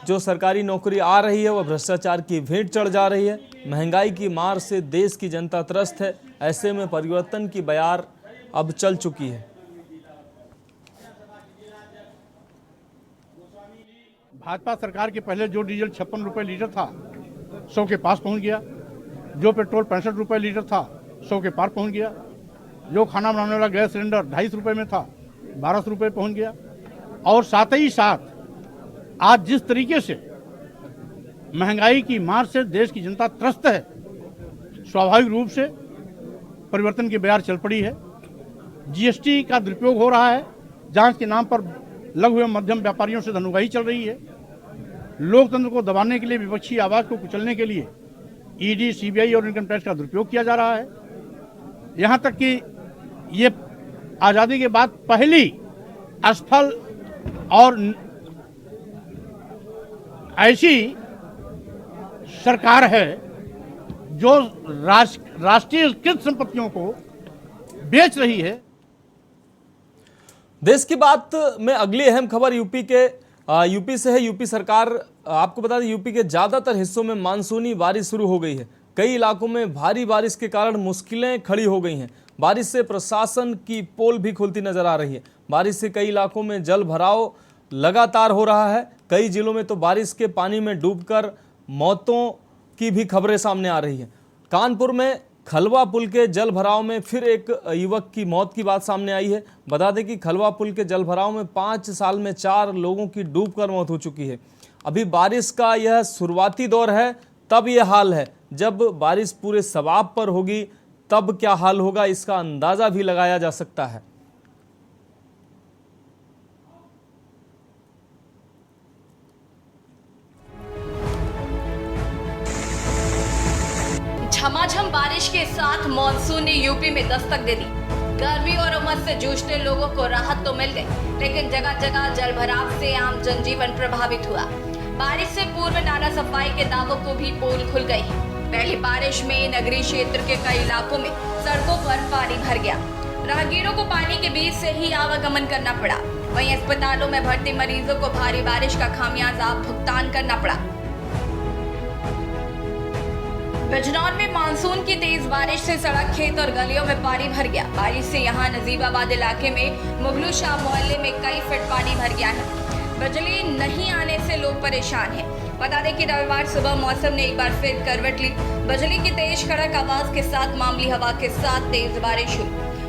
जो सरकारी नौकरी आ रही है वह भ्रष्टाचार की भेंट चढ़ जा रही है। महंगाई की मार से देश की जनता त्रस्त है। ऐसे में परिवर्तन की बयार अब चल चुकी है। भाजपा सरकार के पहले जो डीजल 56 रुपए लीटर था 100 के पास पहुंच गया। जो पेट्रोल 65 रुपए लीटर था 100 के पार पहुंच गया। जो खाना बनाने वाला गैस सिलेंडर 250 रुपए में था 1200 रुपए पहुंच गया। और साथ ही साथ आज जिस तरीके से महंगाई की मार से देश की जनता त्रस्त है, स्वाभाविक रूप से परिवर्तन की बयार चल पड़ी है। जीएसटी का दुरुपयोग हो रहा है। जांच के नाम पर लघु एवं मध्यम व्यापारियों से धनुगाही चल रही है। लोकतंत्र को दबाने के लिए, विपक्षी आवाज को कुचलने के लिए ईडी, सीबीआई और इनकम टैक्स का दुरुपयोग किया जा रहा है। यहां तक कि ये आजादी के बाद पहली असफल और ऐसी सरकार है जो राष्ट्रीयकृत संपत्तियों को बेच रही है। देश की बात में अगली अहम खबर यूपी से है। यूपी सरकार, आपको बता दें, यूपी के ज्यादातर हिस्सों में मानसूनी बारिश शुरू हो गई है। कई इलाकों में भारी बारिश के कारण मुश्किलें खड़ी हो गई हैं। बारिश से प्रशासन की पोल भी खुलती नजर आ रही है। बारिश से कई इलाकों में जल भराव लगातार हो रहा है। कई जिलों में तो बारिश के पानी में डूबकर मौतों की भी खबरें सामने आ रही हैं। कानपुर में खलवा पुल के जल भराव में फिर एक युवक की मौत की बात सामने आई है। बता दें कि खलवा पुल के जल भराव में 5 साल में 4 लोगों की डूबकर मौत हो चुकी है। अभी बारिश का यह शुरुआती दौर है, तब यह हाल है। जब बारिश पूरे सवाब पर होगी तब क्या हाल होगा, इसका अंदाजा भी लगाया जा सकता है। झमाझम बारिश के साथ मॉनसून ने यूपी में दस्तक दे दी। गर्मी और उमस से जूझते लोगों को राहत तो मिल गई, लेकिन जगह जगह जलभराव से आम जनजीवन प्रभावित हुआ। बारिश से पूर्व नाला सफाई के दावों को भी पोल खुल गई है। पहली बारिश में नगरीय क्षेत्र के कई इलाकों में सड़कों पर पानी भर गया। राहगीरों को पानी के बीच से ही आवागमन करना पड़ा। वहीं अस्पतालों में भर्ती मरीजों को भारी बारिश का खामियाजा भुगतान करना पड़ा। बिजनौर में मानसून की तेज बारिश से सड़क, खेत और गलियों में पानी भर गया। बारिश से यहां नजीबाबाद इलाके में मुगलू शाह मोहल्ले में कई फीट पानी भर गया है। बिजली नहीं आने से लोग परेशान हैं। बता दें कि रविवार सुबह मौसम ने एक बार फिर करवट ली। बिजली की तेज कड़क आवाज के साथ मामूली हवा के साथ तेज बारिश हुई।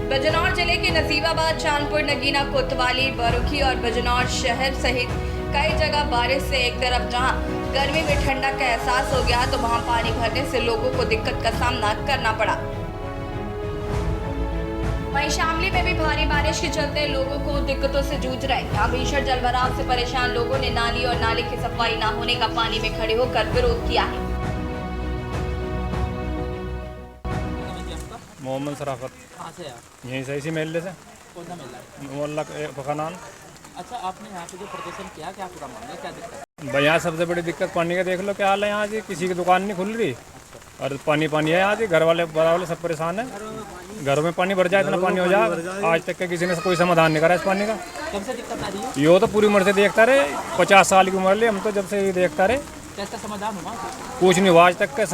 बिजनौर जिले के नजीबाबाद, चांदपुर, नगीना, कोतवाली, बरुखी और बिजनौर शहर सहित कई जगह बारिश से एक तरफ जहां गर्मी में ठंडा का एहसास हो गया, तो वहां पानी भरने से लोगों को दिक्कत का सामना करना पड़ा। वहीं शामली में भी भारी बारिश के चलते लोगों को दिक्कतों से जूझ रहे। यहाँ भीषण जलभराव से परेशान लोगों ने नाली और नाले की सफाई न होने का पानी में खड़े होकर विरोध किया है। मोहम्मद सराफत, कहाँ से आप? यहीं से, इसी महल्ले से, मोहल्ला फकानान। अच्छा, आपने यहाँ पे जो प्रदर्शन किया, क्या पूरा मामला, क्या दिक्कत? भाई यहाँ सबसे बड़ी दिक्कत पानी का देख लो क्या हाल है यहाँ जी, किसी की दुकान नहीं खुल रही और पानी पानी है यहाँ जी, घर वाले बड़ा वाले सब परेशान है, घरों में पानी भर जाए, इतना पानी हो जाए, आज तक के किसी ने कोई समाधान नहीं करा इस पानी का। कब से दिक्कत आ रही है? यो तो पूरी उम्र से देखता रहे, 50 साल की उम्र ले हम तो जब से ये देखता रहे, कैसा समाधान हुआ? कुछ नहीं हुआ आज तक का।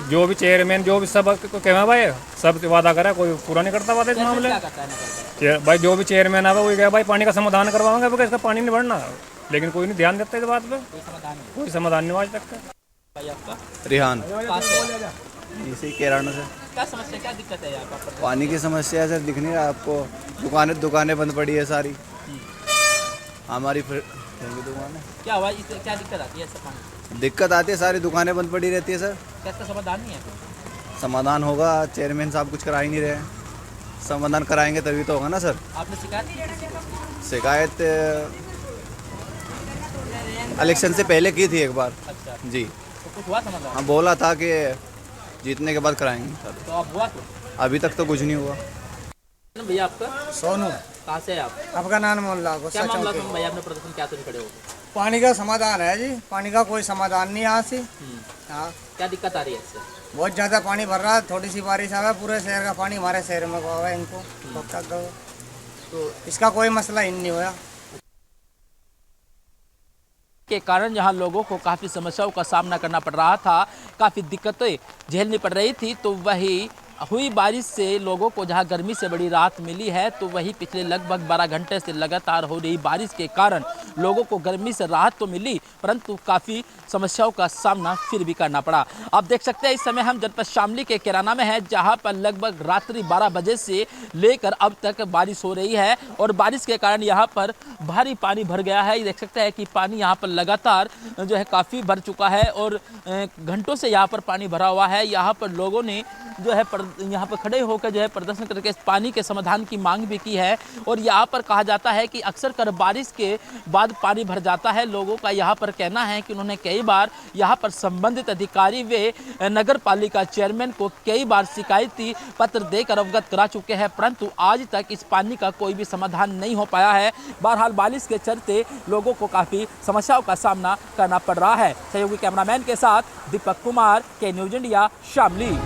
जो भी चेयरमैन जो भी सब कहना भाई सब वादा करा, कोई पूरा नहीं करता वादा इस मामले। भाई जो भी चेयरमैन आवा वही कहा भाई पानी का समाधान करवाएंगे, इसका पानी नहीं बढ़ना, लेकिन कोई नहीं ध्यान देता इस बात पे, कोई समाधान नहीं हुआ आज तक का। रिहान इसी केराना से। क्या समस्या, क्या दिक्कत है यहाँ पर? पानी की समस्या है सर, दिख नहीं रहा आपको, दुकानें बंद पड़ी है सारी हमारी दुकानें। क्या हुआ, क्या दिक्कत आती है? पानी दिक्कत आती है, सारी दुकानें बंद पड़ी रहती है सर। कैसा समाधान नहीं है? समाधान होगा, चेयरमैन साहब कुछ करा ही नहीं रहे, समाधान कराएंगे तभी तो होगा ना सर। आपने शिकायत इलेक्शन से पहले की थी एक बार। अच्छा जी, तो कुछ हुआ समाधान? हाँ बोला था कि जीतने के बाद कराएंगे सर। तो अब हुआ? तो अभी तक तो कुछ नहीं हुआ। भैया आपका? सोनू। कहाँ से है आप? आपका नाम मोहल्ला। क्या मामला था भैया, आपने प्रदर्शन क्या तो नहीं खड़े हो? पानी का समाधान है जी, पानी का कोई समाधान नहीं यहाँ से। हाँ, क्या दिक्कत आ रही है इससे? बहुत ज़्यादा पानी भर रहा है, थोड़ी सी बारिश आवे पूरे शहर का पानी हमारे शहर में को आवे इनको तो इसका कोई मसला ही नहीं हुआ के कारण यहाँ लोगों को काफ़ी समस्याओं का सामना करना पड़ रहा था, काफ़ी दिक्कतें झेलनी पड़ रही थी। तो वही हुई बारिश से लोगों को जहां गर्मी से बड़ी राहत मिली है, तो वही पिछले लगभग 12 घंटे से लगातार हो रही बारिश के कारण लोगों को गर्मी से राहत तो मिली, परंतु काफ़ी समस्याओं का सामना फिर भी करना पड़ा। आप देख सकते हैं इस समय हम जनपद शामली के किराना में हैं, जहां पर लगभग रात्रि 12 बजे से लेकर अब तक बारिश हो रही है और बारिश के कारण यहां पर भारी पानी भर गया है। ये देख सकते हैं कि पानी यहाँ पर लगातार जो है काफ़ी भर चुका है और घंटों से यहाँ पर पानी भरा हुआ है। यहाँ पर लोगों ने जो है यहाँ पर खड़े होकर जो है प्रदर्शन करके पानी के समाधान की मांग भी की है। और यहाँ पर कहा जाता है कि अक्सर कर बारिश के बाद पानी भर जाता है। लोगों का यहाँ पर कहना है कि उन्होंने कई बार यहाँ पर संबंधित अधिकारी व नगर पालिका चेयरमैन को कई बार शिकायती पत्र देकर अवगत करा चुके हैं, परंतु आज तक इस पानी का कोई भी समाधान नहीं हो पाया है। बहरहाल बारिश के चलते लोगों को काफ़ी समस्याओं का सामना करना पड़ रहा है। सहयोगी कैमरामैन के साथ दीपक कुमार, के न्यूज इंडिया, शामली।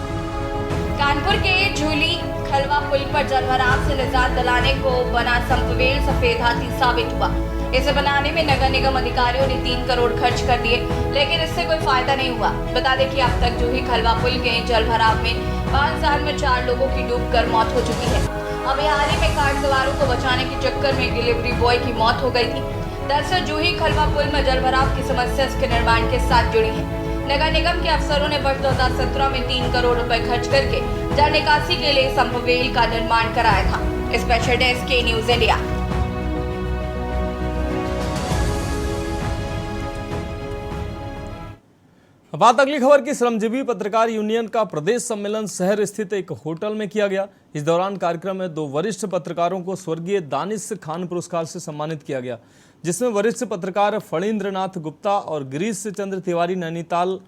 कानपुर के झूली खलवा पुल पर जलभराव से निजात दिलाने को बना संपवेल सफेद हाथी साबित हुआ। इसे बनाने में नगर निगम अधिकारियों ने 3 करोड़ खर्च कर दिए, लेकिन इससे कोई फायदा नहीं हुआ। बता दें कि अब तक जूही खलवा पुल के जलभराव में 5 साल में 4 लोगों की डूबकर मौत हो चुकी है। अभी हाल ही में कार सवारों को बचाने के चक्कर में डिलीवरी बॉय की मौत हो गई थी। दरअसल जूही खलवा पुल में जलभराव की समस्या इसके निर्माण के साथ जुड़ी है। नगर निगम के अफसरों ने वर्ष 2017 में 3 करोड़ रुपए खर्च करके जल निकासी के लिए संपवेल का निर्माण कराया था। स्पेशल डेस्क, के न्यूज इंडिया। बात अगली खबर की। श्रमजीवी पत्रकार यूनियन का प्रदेश सम्मेलन शहर स्थित एक होटल में किया गया। इस दौरान कार्यक्रम में 2 वरिष्ठ पत्रकारों को स्वर्गीय दानिश खान पुरस्कार से सम्मानित किया गया, जिसमें वरिष्ठ पत्रकार फणींद्र नाथ गुप्ता और गिरीश चंद्र तिवारी नैनीताल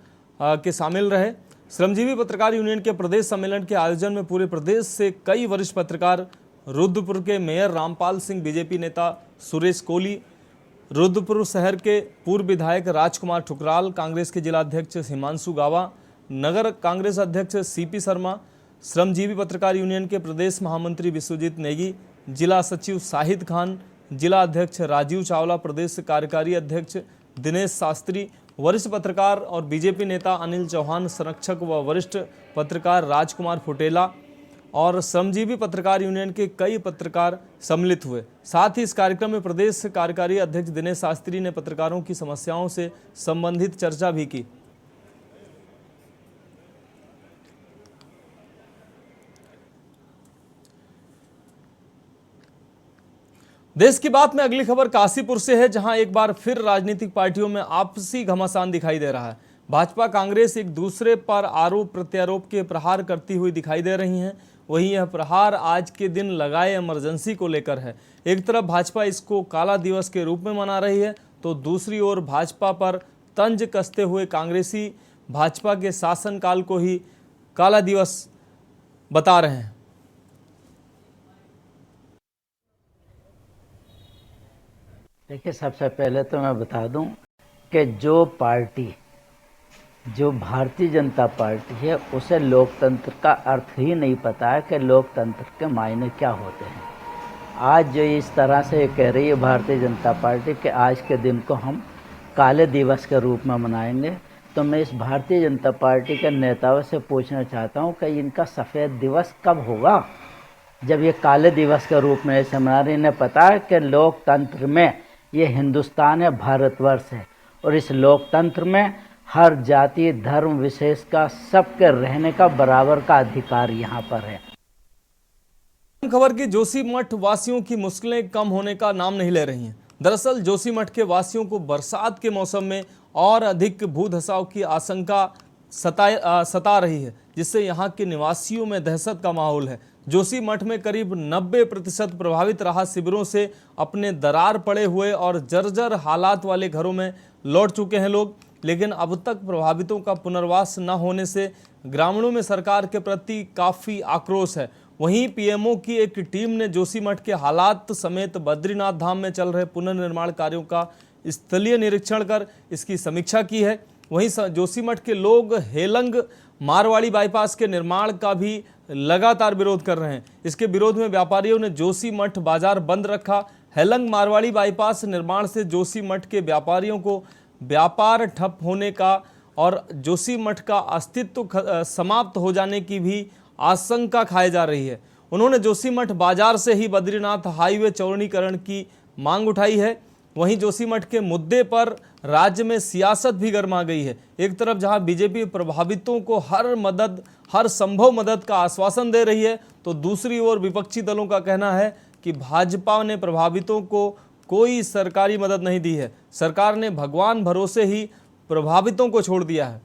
के शामिल रहे। श्रमजीवी पत्रकार यूनियन के प्रदेश सम्मेलन के आयोजन में पूरे प्रदेश से कई वरिष्ठ पत्रकार, रुद्रपुर के मेयर रामपाल सिंह, बीजेपी नेता सुरेश कोहली, रुद्रपुर शहर के पूर्व विधायक राजकुमार ठुकराल, कांग्रेस के जिला अध्यक्ष हिमांशु गावा, नगर कांग्रेस अध्यक्ष सीपी शर्मा, श्रमजीवी पत्रकार यूनियन के प्रदेश महामंत्री विश्वजीत नेगी, जिला सचिव शाहिद खान, जिला अध्यक्ष राजीव चावला, प्रदेश कार्यकारी अध्यक्ष दिनेश शास्त्री, वरिष्ठ पत्रकार और बीजेपी नेता अनिल चौहान, संरक्षक व वरिष्ठ पत्रकार राजकुमार फुटेला और श्रमजीवी पत्रकार यूनियन के कई पत्रकार सम्मिलित हुए। साथ ही इस कार्यक्रम में प्रदेश कार्यकारी अध्यक्ष दिनेश शास्त्री ने पत्रकारों की समस्याओं से संबंधित चर्चा भी की। देश की बात में अगली खबर काशीपुर से है, जहां एक बार फिर राजनीतिक पार्टियों में आपसी घमासान दिखाई दे रहा है। भाजपा कांग्रेस एक दूसरे पर आरोप प्रत्यारोप के प्रहार करती हुई दिखाई दे रही हैं। वहीं यह प्रहार आज के दिन लगाए इमरजेंसी को लेकर है। एक तरफ भाजपा इसको काला दिवस के रूप में मना रही है, तो दूसरी ओर भाजपा पर तंज कसते हुए कांग्रेसी भाजपा के शासनकाल को ही काला दिवस बता रहे हैं। देखिए, सबसे पहले तो मैं बता दूं कि जो भारतीय जनता पार्टी है उसे लोकतंत्र का अर्थ ही नहीं पता है कि लोकतंत्र के मायने क्या होते हैं। आज जो इस तरह से कह रही है भारतीय जनता पार्टी कि आज के दिन को हम काले दिवस के रूप में मनाएंगे, तो मैं इस भारतीय जनता पार्टी के नेताओं से पूछना चाहता हूं कि इनका सफ़ेद दिवस कब होगा, जब ये काले दिवस के रूप में ऐसे मना रहे। इन्हें पता है कि लोकतंत्र में ये हिंदुस्तान है, भारतवर्ष है, और इस लोकतंत्र में हर जाति धर्म विशेष का सबके रहने का बराबर का अधिकार यहाँ पर है। खबर की जोशीमठ वासियों की मुश्किलें कम होने का नाम नहीं ले रही हैं। दरअसल जोशीमठ के वासियों को बरसात के मौसम में और अधिक भूधसाव की आशंका सता रही है, जिससे यहाँ के निवासियों में दहशत का माहौल है। जोशीमठ में करीब 90% प्रभावित राहत शिविरों से अपने दरार पड़े हुए और जर्जर हालात वाले घरों में लौट चुके हैं लोग, लेकिन अब तक प्रभावितों का पुनर्वास न होने से ग्रामीणों में सरकार के प्रति काफ़ी आक्रोश है। वहीं पीएमओ की एक टीम ने जोशीमठ के हालात समेत बद्रीनाथ धाम में चल रहे पुनर्निर्माण कार्यों का स्थलीय निरीक्षण कर इसकी समीक्षा की है। वहीं जोशीमठ के लोग हेलंग मारवाड़ी बाईपास के निर्माण का भी लगातार विरोध कर रहे हैं। इसके विरोध में व्यापारियों ने जोशीमठ बाजार बंद रखा। हेलंग मारवाड़ी बाईपास निर्माण से जोशीमठ के व्यापारियों को व्यापार ठप होने का और जोशीमठ का अस्तित्व समाप्त हो जाने की भी आशंका खाई जा रही है। उन्होंने जोशीमठ बाजार से ही बद्रीनाथ हाईवे चौड़ीकरण की मांग उठाई है। वहीं जोशीमठ के मुद्दे पर राज्य में सियासत भी गर्मा गई है। एक तरफ जहां बीजेपी प्रभावितों को हर संभव मदद का आश्वासन दे रही है, तो दूसरी ओर विपक्षी दलों का कहना है कि भाजपा ने प्रभावितों को कोई सरकारी मदद नहीं दी है। सरकार ने भगवान भरोसे ही प्रभावितों को छोड़ दिया है।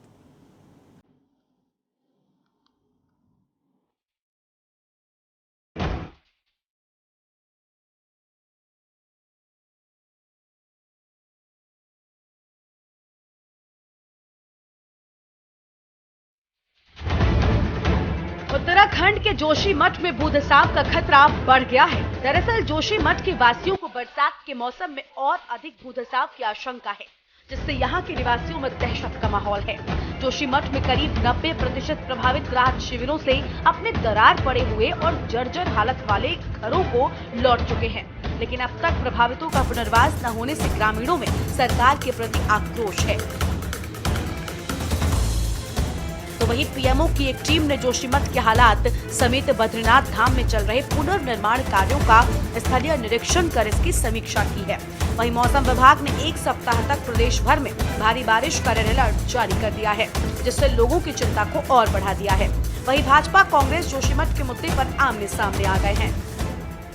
उत्तराखंड के जोशीमठ में भूधसाव का खतरा बढ़ गया है। दरअसल जोशीमठ के वासियों को बरसात के मौसम में और अधिक भूधसाव की आशंका है, जिससे यहाँ के निवासियों में दहशत का माहौल है। जोशीमठ में करीब 90% प्रभावित राहत शिविरों से अपने दरार पड़े हुए और जर्जर हालत वाले घरों को लौट चुके हैं, लेकिन अब तक प्रभावितों का पुनर्वास न होने से ग्रामीणों में सरकार के प्रति आक्रोश है। तो वहीं पीएमओ की एक टीम ने जोशीमठ के हालात समेत बद्रीनाथ धाम में चल रहे पुनर्निर्माण कार्यों का स्थलीय निरीक्षण कर इसकी समीक्षा की है। वहीं मौसम विभाग ने 1 सप्ताह तक प्रदेश भर में भारी बारिश का रेड अलर्ट जारी कर दिया है, जिससे लोगों की चिंता को और बढ़ा दिया है। वहीं भाजपा कांग्रेस जोशीमठ के मुद्दे पर आमने सामने आ गए हैं।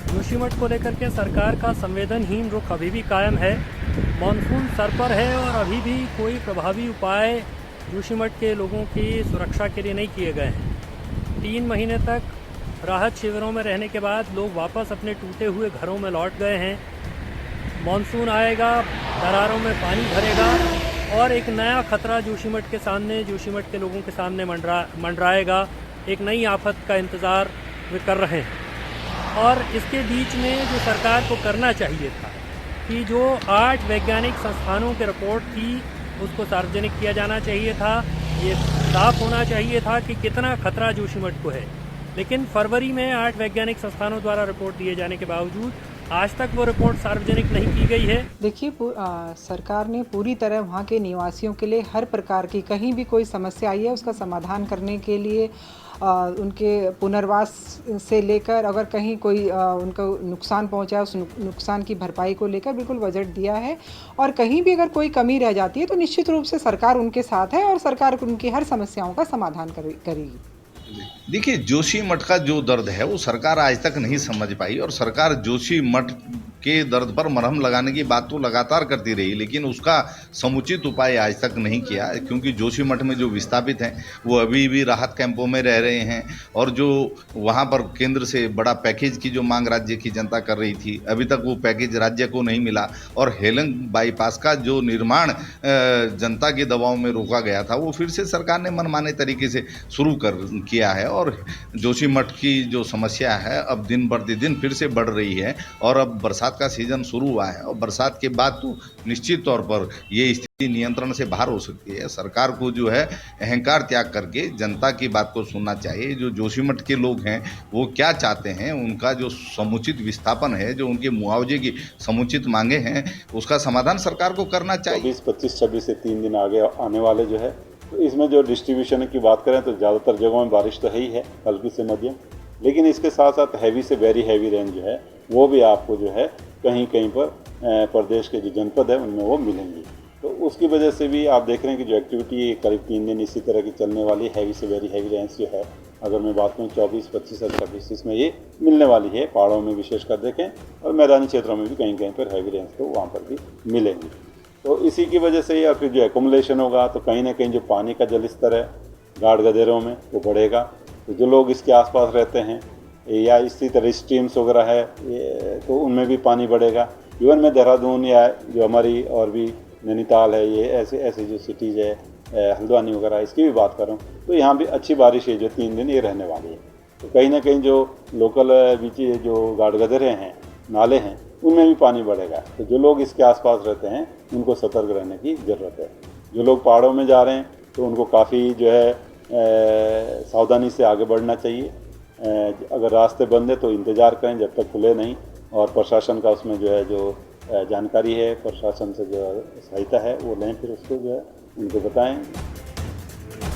जोशीमठ को लेकर के सरकार का संवेदनहीन रुख अभी भी कायम है। मानसून सर पर है और अभी भी कोई प्रभावी उपाय जोशीमठ के लोगों की सुरक्षा के लिए नहीं किए गए हैं। 3 महीने तक राहत शिविरों में रहने के बाद लोग वापस अपने टूटे हुए घरों में लौट गए हैं। मानसून आएगा, दरारों में पानी भरेगा और एक नया खतरा जोशीमठ के सामने, जोशीमठ के लोगों के सामने मंडराएगा। एक नई आफत का इंतज़ार वे कर रहे हैं। और इसके बीच में जो सरकार को करना चाहिए था कि जो 8 वैज्ञानिक संस्थानों की रिपोर्ट थी उसको सार्वजनिक किया जाना चाहिए था। ये साफ होना चाहिए था कि कितना खतरा जोशीमठ को है, लेकिन फरवरी में 8 वैज्ञानिक संस्थानों द्वारा रिपोर्ट दिए जाने के बावजूद आज तक वो रिपोर्ट सार्वजनिक नहीं की गई है। देखिए, सरकार ने पूरी तरह वहाँ के निवासियों के लिए हर प्रकार की कहीं भी कोई समस्या आई है उसका समाधान करने के लिए उनके पुनर्वास से लेकर अगर कहीं कोई उनको नुकसान पहुंचा है उस नुकसान की भरपाई को लेकर बिल्कुल बजट दिया है। और कहीं भी अगर कोई कमी रह जाती है तो निश्चित रूप से सरकार उनके साथ है और सरकार उनकी हर समस्याओं का समाधान करेगी। देखिए, जोशीमठ का जो दर्द है वो सरकार आज तक नहीं समझ पाई और सरकार जोशीमठ के दर्द पर मरहम लगाने की बात तो लगातार करती रही, लेकिन उसका समुचित उपाय आज तक नहीं किया, क्योंकि जोशीमठ में जो विस्थापित हैं वो अभी भी राहत कैंपों में रह रहे हैं और जो वहाँ पर केंद्र से बड़ा पैकेज की जो मांग राज्य की जनता कर रही थी, अभी तक वो पैकेज राज्य को नहीं मिला। और हेलंग बाईपास का जो निर्माण जनता के दबाव में रोका गया था वो फिर से सरकार ने मनमाने तरीके से शुरू किया है और जोशीमठ की जो समस्या है अब दिन प्रतिदिन फिर से बढ़ रही है और अब बरसात बरसात का सीजन शुरू हुआ है और बरसात के बाद तो निश्चित तौर पर ये स्थिति नियंत्रण से बाहर हो सकती है। सरकार को जो है अहंकार त्याग करके जनता की बात को सुनना चाहिए। जो जोशीमठ के लोग हैं वो क्या चाहते हैं, उनका जो समुचित विस्थापन है, जो उनके मुआवजे की समुचित मांगे हैं, उसका समाधान सरकार को करना चाहिए। 25, 26 से 3 दिन आगे आने वाले जो है, तो इसमें जो डिस्ट्रीब्यूशन की बात करें तो ज़्यादातर जगहों में बारिश तो है ही है, हल्की से मध्यम, लेकिन इसके साथ साथ हैवी से वेरी हैवी रेन जो है वो भी आपको जो है कहीं कहीं पर प्रदेश के जो जनपद है उनमें वो मिलेंगी। तो उसकी वजह से भी आप देख रहे हैं कि जो एक्टिविटी करीब 3 दिन इसी तरह की चलने वाली हैवी से वेरी हैवी रेंस जो है, अगर मैं बात करूँ 24, 25 और 26 इसमें ये मिलने वाली है। पहाड़ों में विशेषकर देखें और मैदानी क्षेत्रों में भी कहीं कहीं पर हैवी रेंस तो वहाँ पर भी मिलेंगी। तो इसी की वजह से या फिर जो एकोमुलेशन होगा तो कहीं ना कहीं जो पानी का जल स्तर है गाढ़ गदेरों में वो बढ़ेगा। तो जो लोग इसके आसपास रहते हैं या इसी तरह स्ट्रीम्स वगैरह है तो उनमें भी पानी बढ़ेगा। इवन मैं देहरादून या जो हमारी और भी नैनीताल है, ये ऐसे जो सिटीज़ है, हल्द्वानी वगैरह, इसकी भी बात करूँ तो यहाँ भी अच्छी बारिश है जो 3 दिन ये रहने वाली है। तो कहीं ना कहीं जो लोकल बीच जो गाढ़ गदेरे हैं, नाले हैं, उनमें भी पानी बढ़ेगा। तो जो लोग इसके आसपास रहते हैं उनको सतर्क रहने की ज़रूरत है। जो लोग पहाड़ों में जा रहे हैं तो उनको काफ़ी जो है सावधानी से आगे बढ़ना चाहिए। अगर रास्ते बंद है तो इंतज़ार करें जब तक खुले नहीं, और प्रशासन का उसमें जो है जो जानकारी है, प्रशासन से जो सहायता है वो लें, फिर उसको जो है उनको बताएं।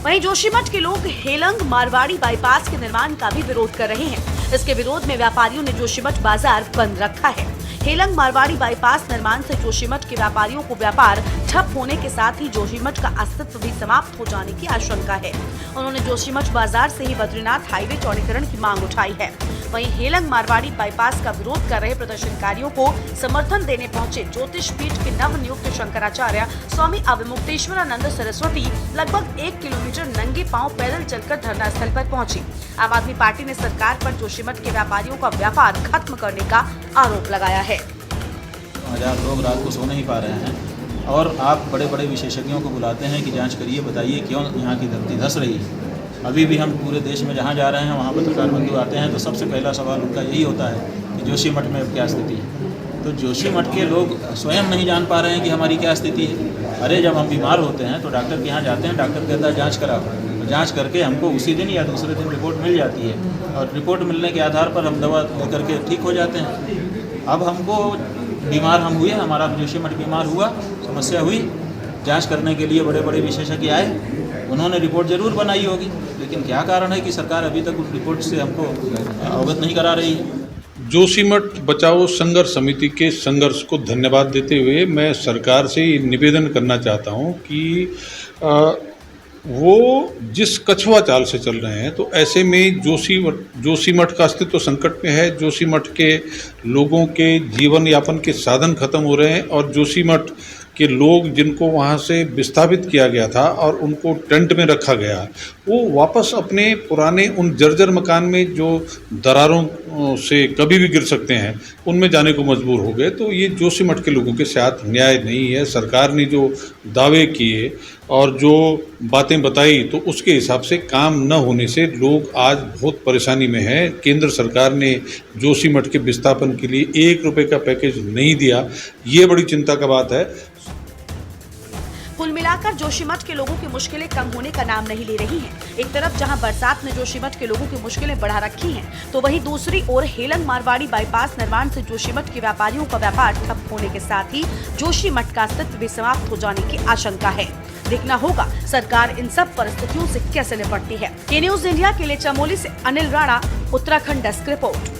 वहीं जोशीमठ के लोग हेलंग मारवाड़ी बाईपास के निर्माण का भी विरोध कर रहे हैं। इसके विरोध में व्यापारियों ने जोशीमठ बाजार बंद रखा है। हेलंग मारवाड़ी बाईपास निर्माण से जोशीमठ के व्यापारियों को व्यापार ठप होने के साथ ही जोशीमठ का अस्तित्व भी समाप्त हो जाने की आशंका है। उन्होंने जोशीमठ बाजार से ही बद्रीनाथ हाईवे चौड़ीकरण की मांग उठाई है। वहीं हेलंग मारवाड़ी बाईपास का विरोध कर रहे प्रदर्शनकारियों को समर्थन देने पहुंचे ज्योतिष पीठ के नव नियुक्त शंकराचार्य स्वामी अविमुक्तेश्वरानंद सरस्वती लगभग 1 किलोमीटर नंगे पांव पैदल चलकर धरना स्थल पर पहुंची। आम आदमी पार्टी ने सरकार पर जोशीमठ के व्यापारियों का व्यापार खत्म करने का आरोप लगाया है। हजार लोग रात को सो नहीं पा रहे हैं और आप बड़े बड़े विशेषज्ञों को बुलाते हैं कि जांच करिए, बताइए क्यों यहाँ की धरती धंस रही है। अभी भी हम पूरे देश में जहाँ जा रहे हैं वहाँ पत्रकार बंधु आते हैं तो सबसे पहला सवाल उनका यही होता है कि जोशीमठ में अब क्या स्थिति है। तो जोशीमठ के लोग स्वयं नहीं जान पा रहे हैं कि हमारी क्या स्थिति है। अरे जब हम बीमार होते हैं तो डॉक्टर के यहाँ जाते हैं, डॉक्टर कहता है जाँच कराओ, तो जाँच करके हमको उसी दिन या दूसरे दिन रिपोर्ट मिल जाती है और रिपोर्ट मिलने के आधार पर हम दवा लेकर के ठीक हो जाते हैं। अब हमको बीमार हम हुए, हमारा जोशीमठ बीमार हुआ, समस्या हुई, जांच करने के लिए बड़े बड़े विशेषज्ञ आए, उन्होंने रिपोर्ट जरूर बनाई होगी, लेकिन क्या कारण है कि सरकार अभी तक उस रिपोर्ट से हमको अवगत नहीं करा रही है। जोशीमठ बचाओ संघर्ष समिति के संघर्ष को धन्यवाद देते हुए मैं सरकार से निवेदन करना चाहता हूं कि वो जिस कछुआ चाल से चल रहे हैं तो ऐसे में जोशीमठ का अस्तित्व संकट में है। जोशीमठ के लोगों के जीवन यापन के साधन खत्म हो रहे हैं और जोशीमठ के लोग जिनको वहाँ से विस्थापित किया गया था और उनको टेंट में रखा गया, वो वापस अपने पुराने उन जर्जर मकान में जो दरारों से कभी भी गिर सकते हैं उनमें जाने को मजबूर हो गए। तो ये जोशीमठ के लोगों के साथ न्याय नहीं है। सरकार ने जो दावे किए और जो बातें बताई तो उसके हिसाब से काम न होने से लोग आज बहुत परेशानी में हैं। केंद्र सरकार ने जोशीमठ के विस्थापन के लिए 1 रुपये का पैकेज नहीं दिया, ये बड़ी चिंता का बात है। कुल मिलाकर जोशीमठ के लोगों की मुश्किलें कम होने का नाम नहीं ले रही हैं। एक तरफ जहां बरसात ने जोशीमठ के लोगों की मुश्किलें बढ़ा रखी हैं, तो वहीं दूसरी ओर हेलंग मारवाड़ी बाईपास निर्माण से जोशीमठ के व्यापारियों का व्यापार ठप होने के साथ ही जोशीमठ का अस्तित्व भी समाप्त हो जाने की आशंका है। देखना होगा सरकार इन सब परिस्थितियों से कैसे निपटती है। के न्यूज इंडिया के लिए चमोली से अनिल राणा, उत्तराखंड डेस्क रिपोर्ट।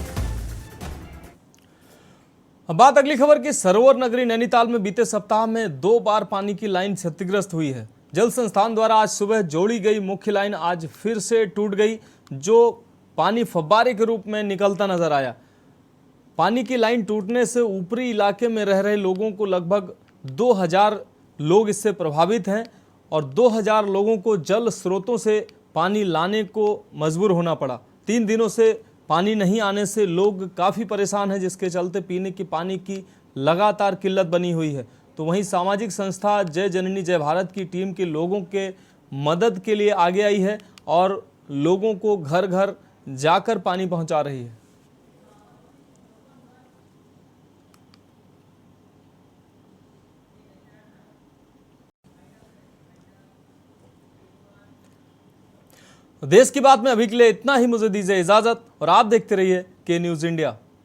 अब बात अगली खबर की। सरोवर नगरी नैनीताल में बीते सप्ताह में 2 बार पानी की लाइन क्षतिग्रस्त हुई है। जल संस्थान द्वारा आज सुबह जोड़ी गई मुख्य लाइन आज फिर से टूट गई, जो पानी फव्वारे के रूप में निकलता नजर आया। पानी की लाइन टूटने से ऊपरी इलाके में रह रहे लोगों को लगभग 2000 लोग इससे प्रभावित हैं और 2000 लोगों को जल स्रोतों से पानी लाने को मजबूर होना पड़ा। 3 दिनों से पानी नहीं आने से लोग काफ़ी परेशान हैं, जिसके चलते पीने की पानी की लगातार किल्लत बनी हुई है। तो वहीं सामाजिक संस्था जय जननी जय भारत की टीम के लोगों के मदद के लिए आगे आई है और लोगों को घर घर जाकर पानी पहुंचा रही है। देश की बात में अभी के लिए इतना ही। मुझे दीजिए इजाजत और आप देखते रहिए के न्यूज़ इंडिया।